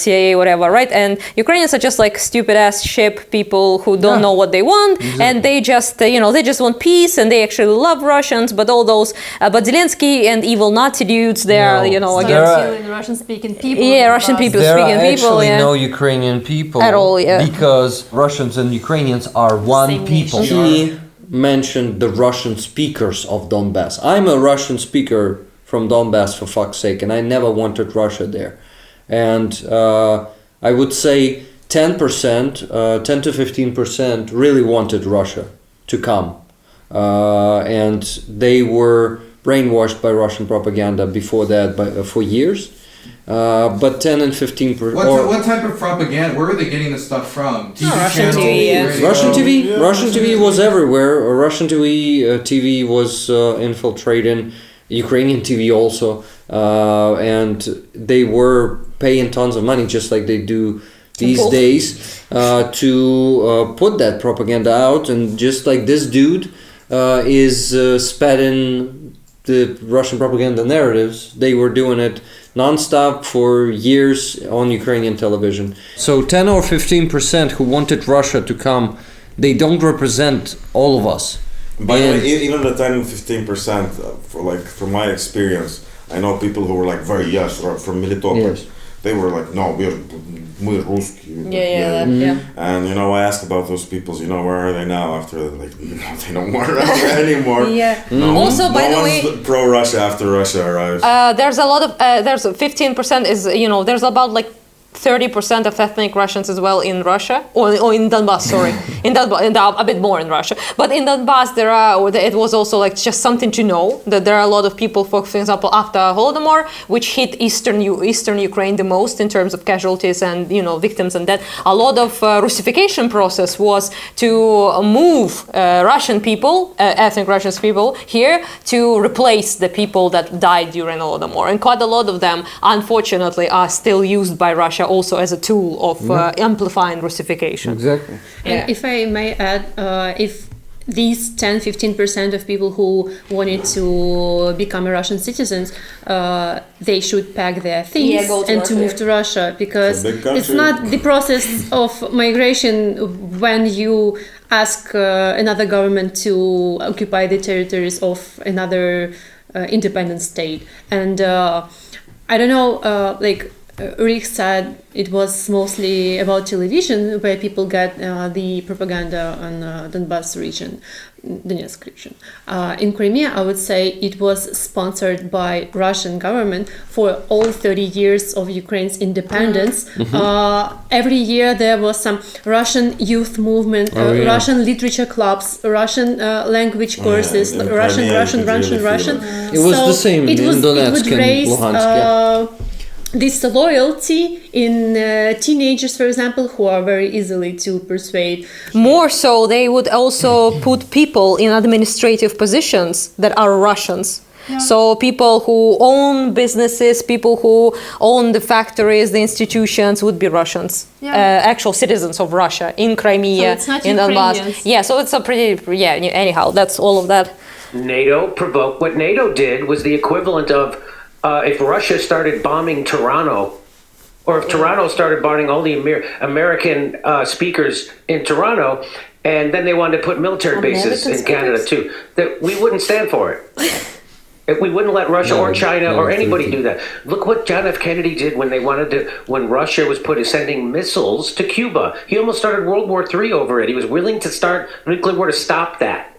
CIA, whatever, right? And Ukrainians are just like stupid ass sheep people who don't know what they want, and they just they just want peace, and they actually love Russians. But all those, but Zelensky and evil Nazi dudes, they are against Russian-speaking people. Yeah, Russian people there speaking are people. Actually, no Ukrainian people at all. Yeah, because Russians and Ukrainians are one people. He mentioned the Russian speakers of Donbass. I'm a Russian speaker from Donbass, for fuck's sake, and I never wanted Russia there. And I would say 10%, 10 to 15% really wanted Russia to come. And they were brainwashed by Russian propaganda before that for years. But 10 and 15%. What type of propaganda? Where were they getting this stuff from? Russian TV. Russian TV was everywhere. Russian TV was infiltrating Ukrainian TV also, and they were paying tons of money, just like they do these days, to put that propaganda out. And just like this dude is spreading the Russian propaganda narratives, they were doing it non-stop for years on Ukrainian television. So 10 or 15% who wanted Russia to come, they don't represent all of us. By the way, even the 10 and 15%, from my experience, I know people who were like very from Melitopol. Yes. They were like, no, we're Ruski. And I asked about those peoples, where are they now after, they don't want Russia anymore. Also, by the way, pro-Russia after Russia arrives. There's a lot of, there's 15% is, there's about 30% of ethnic Russians as well in Russia, or in Donbass, sorry. in Donbass, a bit more in Russia. But in Donbass, it was also just something to know that there are a lot of people, for example, after Holodomor, which hit eastern Ukraine the most in terms of casualties and, victims and that. A lot of Russification process was to move Russian people, ethnic Russian people here to replace the people that died during Holodomor. And quite a lot of them, unfortunately, are still used by Russia also as a tool of amplifying Russification. Exactly. And if I may add, if these 10-15% of people who wanted to become Russian citizens, they should pack their things and to move to Russia, because it's not the process of migration when you ask another government to occupy the territories of another independent state. And I don't know, Rick said it was mostly about television where people get the propaganda on Donbass region, Donetsk region. In Crimea, I would say it was sponsored by Russian government for all 30 years of Ukraine's independence. Every year there was some Russian youth movement, Russian literature clubs, Russian language courses, Russian. It was the same in Donetsk and Luhansk. This loyalty in teenagers, for example, who are very easily to persuade. More so, they would also put people in administrative positions that are Russians. Yeah. So people who own businesses, people who own the factories, the institutions would be Russians, actual citizens of Russia in Crimea, so in Donbass. Yeah, so it's a pretty, anyhow, that's all of that. NATO provoked. What NATO did was the equivalent of if Russia started bombing Toronto, or if Toronto started bombing all the American speakers in Toronto, and then they wanted to put military bases in Canada too, that we wouldn't stand for it. We wouldn't let Russia or China or anybody do that. Look what John F. Kennedy did when Russia was sending missiles to Cuba. He almost started World War III over it. He was willing to start nuclear war to stop that.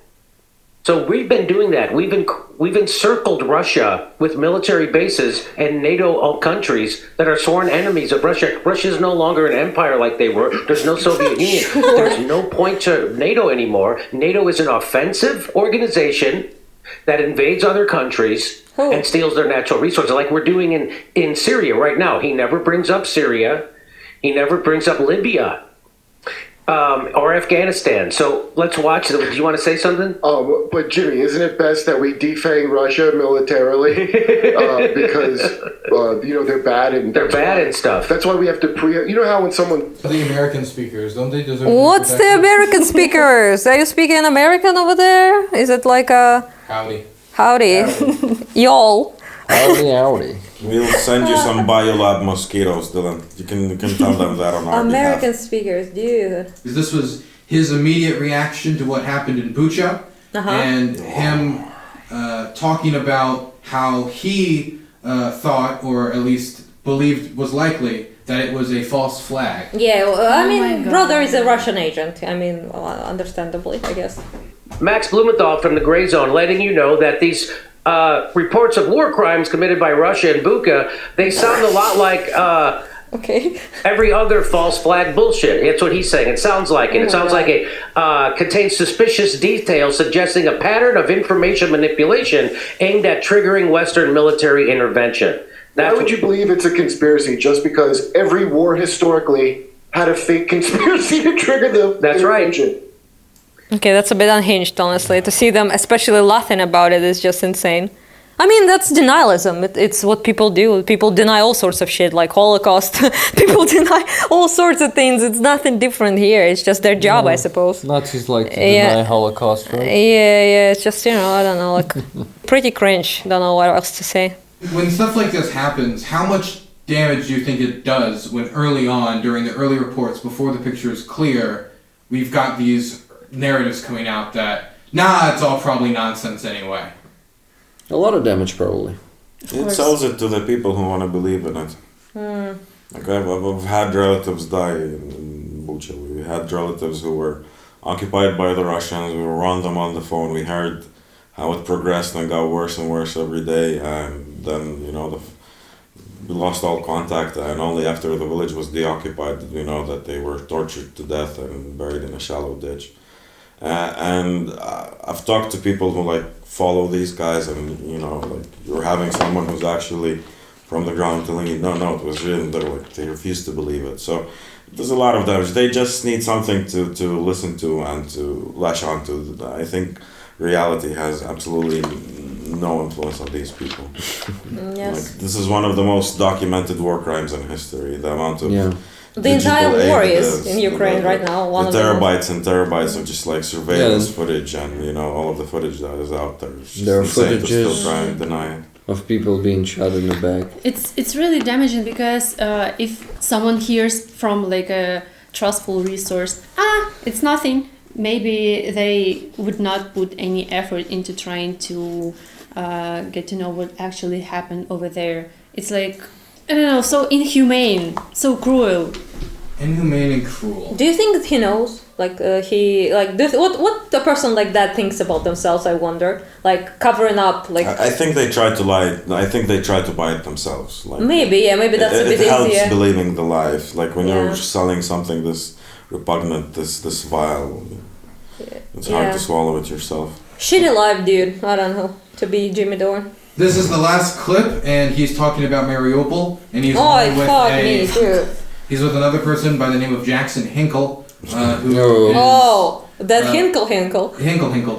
So we've been doing that. We've encircled Russia with military bases and NATO countries that are sworn enemies of Russia. Russia is no longer an empire like they were. There's no Soviet Union. There's no point to NATO anymore. NATO is an offensive organization that invades other countries and steals their natural resources, like we're doing in Syria right now. He never brings up Syria. He never brings up Libya or Afghanistan. So let's watch them. Do you want to say something? But Jimmy, isn't it best that we defang Russia militarily? Because, they're bad and stuff. That's why we have to you know how when someone... The American speakers, don't they deserve... What's the American speakers? Are you speaking American over there? Is it like a... Howdy. Y'all. Howdy. We'll send you some biolab mosquitoes, Dylan. You can tell them that on our American behalf. speakers, dude. This was his immediate reaction to what happened in Butcha, and him talking about how he thought, or at least believed was likely, that it was a false flag. Yeah, well, brother is a Russian agent. Understandably, I guess. Max Blumenthal from the Gray Zone letting you know that these reports of war crimes committed by Russia and Bucha, they sound a lot like every other false flag bullshit. That's what he's saying. It sounds like it. It sounds like it contains suspicious details suggesting a pattern of information manipulation aimed at triggering Western military intervention. Why would you believe it's a conspiracy just because every war historically had a fake conspiracy to trigger the intervention? Right. Okay, that's a bit unhinged, honestly. To see them especially laughing about it is just insane. I mean, that's denialism. It's what people do. People deny all sorts of shit, like Holocaust. People deny all sorts of things. It's nothing different here. It's just their job, I suppose. Nazis like to deny Holocaust, right? Yeah. It's just, I don't know, like pretty cringe. Don't know what else to say. When stuff like this happens, how much damage do you think it does when early on, during the early reports, before the picture is clear, we've got these narratives coming out that, it's all probably nonsense anyway? A lot of damage, probably. It sells it to the people who want to believe in it. Like I've had relatives die in Bucha. We had relatives who were occupied by the Russians. We were on them on the phone. We heard how it progressed and got worse and worse every day. And then, we lost all contact. And only after the village was deoccupied did we know that they were tortured to death and buried in a shallow ditch. And I've talked to people who follow these guys, and you're having someone who's actually from the ground telling you no, it was real. They refuse to believe it. So there's a lot of damage. They just need something to listen to and to latch onto. I think reality has absolutely no influence on these people. Yes. This is one of the most documented war crimes in history. The amount of the entire war is in Ukraine right now. The terabytes and terabytes of just surveillance footage and all of the footage that is out there. There are footages still trying to deny it. Of people being shot in the back. It's really damaging because if someone hears from a trustful resource, it's nothing. Maybe they would not put any effort into trying to get to know what actually happened over there. It's I don't know, so inhumane, so cruel. Inhumane and cruel. Do you think that he knows? What a person like that thinks about themselves, I wonder. Covering up, I think they try to lie. I think they try to buy it themselves. Maybe that's a bit easier. It helps believing the lies. When you're selling something this repugnant, this vile, it's hard to swallow it yourself. Shitty life, dude. I don't know. To be Jimmy Dore. This is the last clip, and he's talking about Mariupol, and he's he's with another person by the name of Jackson Hinkle, that Hinkle. Hinkle.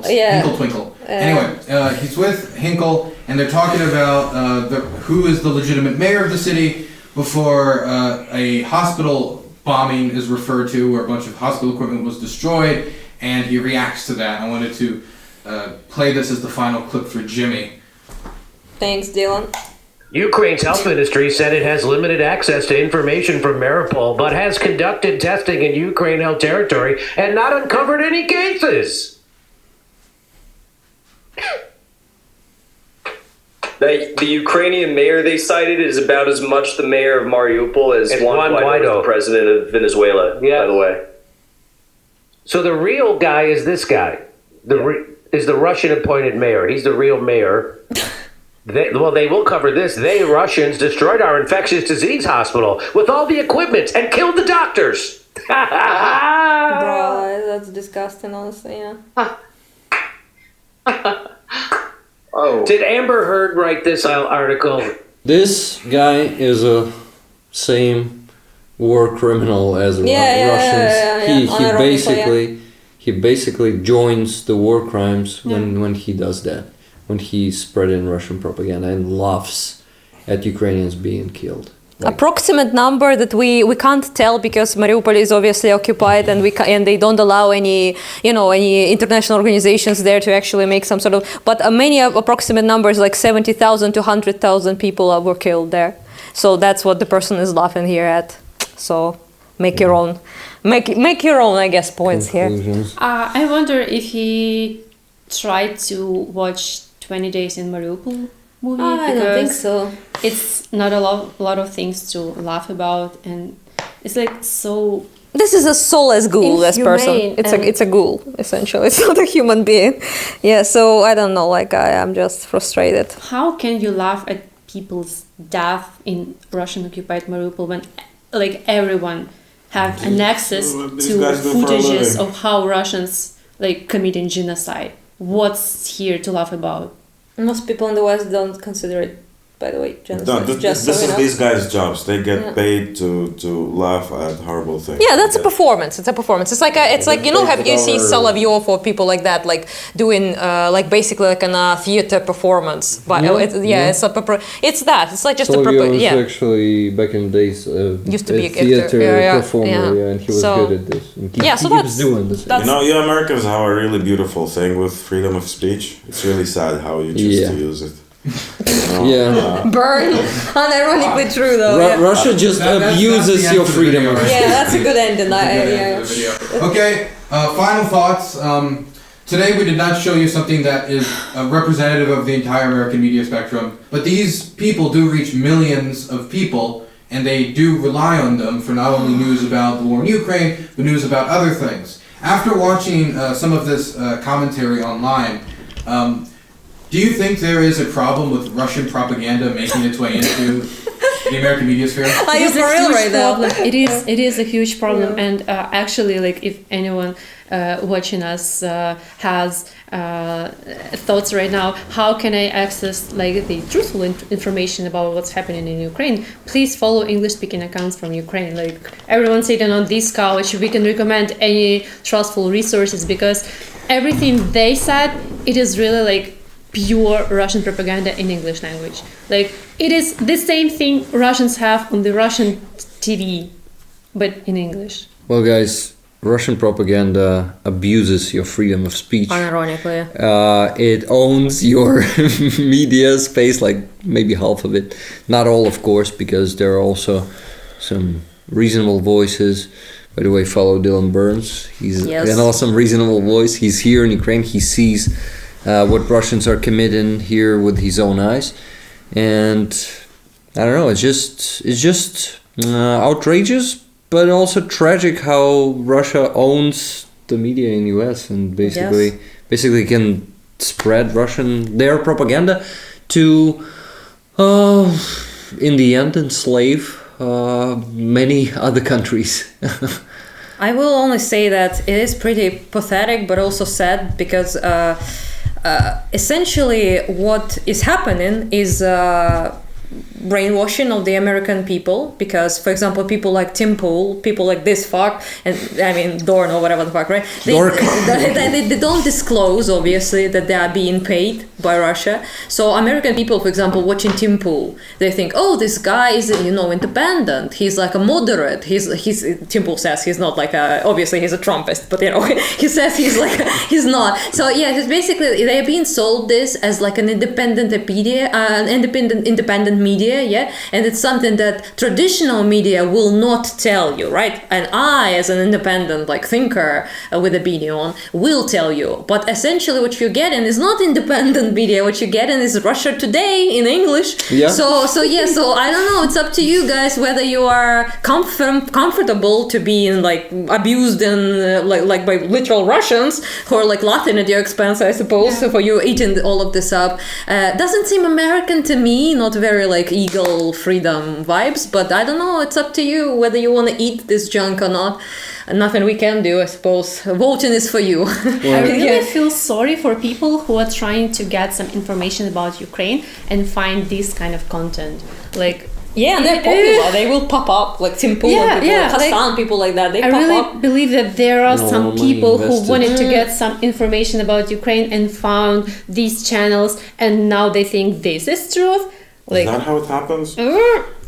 Yeah. Hinkle Twinkle. Anyway, he's with Hinkle, and they're talking about who is the legitimate mayor of the city before a hospital bombing is referred to, where a bunch of hospital equipment was destroyed, and he reacts to that. I wanted to play this as the final clip for Jimmy. Thanks, Dylan. Ukraine's health ministry said it has limited access to information from Mariupol, but has conducted testing in Ukraine-held territory and not uncovered any cases. The Ukrainian mayor they cited is about as much the mayor of Mariupol as Juan Guaido is the president of Venezuela, by the way. So the real guy is this guy. Is the Russian-appointed mayor. He's the real mayor. They will cover this. They, Russians, destroyed our infectious disease hospital with all the equipment and killed the doctors. Bro, that's disgusting, honestly, yeah. Oh. Did Amber Heard write this article? This guy is a same war criminal as Russians. He basically joins the war crimes when he does that. When he's spreading Russian propaganda and laughs at Ukrainians being killed. Approximate number that we can't tell because Mariupol is obviously occupied and and they don't allow any international organizations there to actually make some sort of, but many approximate numbers like 70,000 to 100,000 people were killed there. So that's what the person is laughing here at. So make your own, I guess, points here. I wonder if he tried to watch 20 Days in Mariupol movie. I don't think so. It's not a lot of things to laugh about, and it's like so. This is a soulless ghoul. This person, it's a ghoul essentially. It's not a human being. Yeah. So I don't know. Like I'm just frustrated. How can you laugh at people's death in Russian-occupied Mariupol when, like, everyone have an access to footages of how Russians like committing genocide? What's here to laugh about? Most people in the West don't consider it, by the way, genocide. No, this is these guys' jobs. They get paid to laugh at horrible things. Yeah, that's a performance. It's a performance. It's like have you seen Solovyov or people like that, like doing basically like a theater performance? But it's It's like just Solovyov was actually back in the days used to be a theater performer, and he was good at this. And he keeps doing this. You Americans have a really beautiful thing with freedom of speech. It's really sad how you choose to use it. Burn. Unironically true though. Russia just abuses your freedom. That's a good ending. Okay, final thoughts. Today we did not show you something that is representative of the entire American media spectrum, but these people do reach millions of people, and they do rely on them for not only news about the war in Ukraine, but news about other things. After watching some of this commentary online, do you think there is a problem with Russian propaganda making its way into the American media sphere? Are you for real right now? It is a huge problem, and actually, like, if anyone watching us has thoughts right now, how can I access like the truthful information about what's happening in Ukraine? Please follow English-speaking accounts from Ukraine. Like everyone sitting on this couch, we can recommend any trustful resources because everything they said, it is really like pure Russian propaganda in English language. Like it is the same thing Russians have on the Russian TV, but in English. Well, guys, Russian propaganda abuses your freedom of speech. Unironically. It owns your media space, like maybe half of it. Not all, of course, because there are also some reasonable voices. By the way, follow Dylan Burns. He's an awesome, reasonable voice. He's here in Ukraine. He sees what Russians are committing here with his own eyes, and I don't know. It's just outrageous, but also tragic how Russia owns the media in the US and basically can spread their propaganda to, in the end, enslave many other countries. I will only say that it is pretty pathetic, but also sad because. Essentially what is happening is brainwashing of the American people, because, for example, people like Tim Pool, people like this fuck, and I mean Dorn or whatever the fuck, right? They don't disclose, obviously, that they are being paid by Russia. So American people, for example, watching Tim Pool, they think, oh, this guy is, independent. He's like a moderate. Tim Pool says he's not like obviously he's a Trumpist, but he says he's not. So yeah, it's basically they're being sold this as like an independent media, yeah, and it's something that traditional media will not tell you, right? And I, as an independent thinker with opinion, will tell you. But essentially, what you're getting is not independent media. What you're getting is Russia Today in English. Yeah. So I don't know. It's up to you guys whether you are comfortable to being abused and by literal Russians who are laughing at your expense, I suppose, for you eating all of this up. Doesn't seem American to me. Not very eagle freedom vibes. But I don't know. It's up to you whether you want to eat this junk or not. Nothing we can do, I suppose. Voting is for you. I really feel sorry for people who are trying to get some information about Ukraine and find this kind of content. Yeah, they're popular. They will pop up, like Tim Pool and people, Hassan, people like that. They pop really up. Believe that there are some people who wanted to get some information about Ukraine and found these channels, and now they think this is truth. Is that how it happens?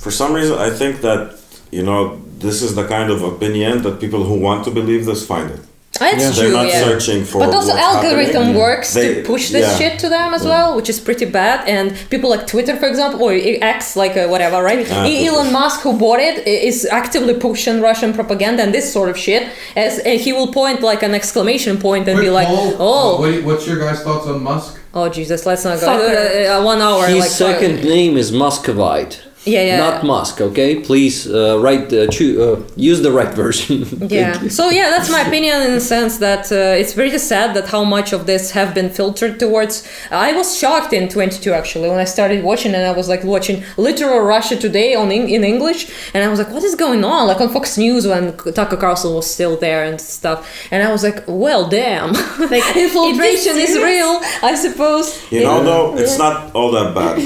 For some reason, I think that, this is the kind of opinion that people who want to believe this find it. That's They're true, not searching for but also algorithm happening. works to push this shit to them as well, which is pretty bad. And people like Twitter, for example, or X, whatever, right? Elon Musk, who bought it, is actively pushing Russian propaganda and this sort of shit. As he will point an exclamation point and be like, what's your guys' thoughts on Musk? Oh Jesus, let's not go 1 hour. His second name is Muscovite. Yeah. Not Musk, okay? Please use the right version. Yeah. So yeah, that's my opinion in the sense that it's very sad that how much of this have been filtered towards. I was shocked in 22 actually when I started watching, and I was watching literal Russia Today in English, and I was like, what is going on? On Fox News when Tucker Carlson was still there and stuff, and I was like, well, damn, infiltration is real, I suppose. Though it's not all that bad.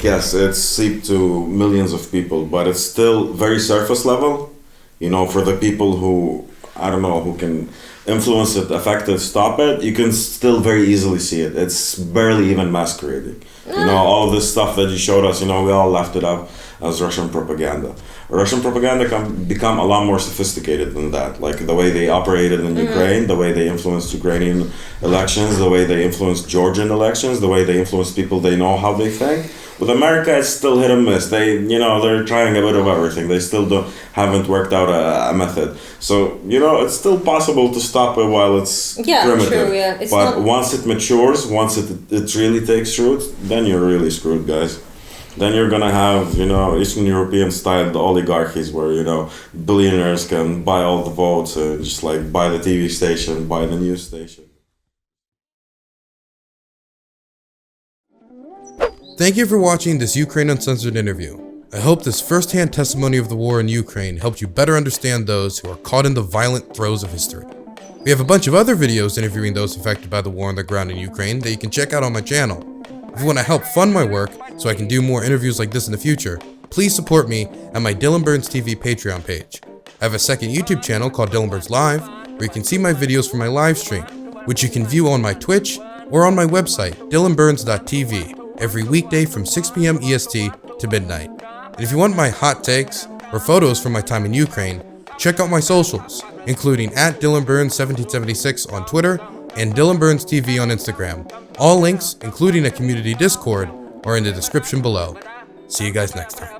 Yes, it's seeped to millions of people, but it's still very surface level. For the people who, I don't know, who can influence it, affect it, stop it, you can still very easily see it. It's barely even masquerading. All of this stuff that you showed us, we all left it up as Russian propaganda. Russian propaganda can become a lot more sophisticated than that. The way they operated in Ukraine, the way they influenced Ukrainian elections, the way they influenced Georgian elections, the way they influenced people they know how they think. With America, it's still hit and miss. They're trying a bit of everything. They still haven't worked out a method. So, it's still possible to stop it while it's primitive. True, yeah. But once it matures, once it really takes root, then you're really screwed, guys. Then you're gonna have, Eastern European style oligarchies where, billionaires can buy all the votes and just buy the TV station, buy the news station. Thank you for watching this Ukraine Uncensored interview. I hope this first-hand testimony of the war in Ukraine helped you better understand those who are caught in the violent throes of history. We have a bunch of other videos interviewing those affected by the war on the ground in Ukraine that you can check out on my channel. If you want to help fund my work so I can do more interviews like this in the future, please support me at my Dylan Burns TV Patreon page. I have a second YouTube channel called Dylan Burns Live, where you can see my videos from my live stream, which you can view on my Twitch or on my website, dylanburns.tv. every weekday from 6 p.m. EST to midnight. And if you want my hot takes or photos from my time in Ukraine, check out my socials, including @DylanBurns1776 on Twitter and Dylan Burns TV on Instagram. All links, including a community Discord, are in the description below. See you guys next time.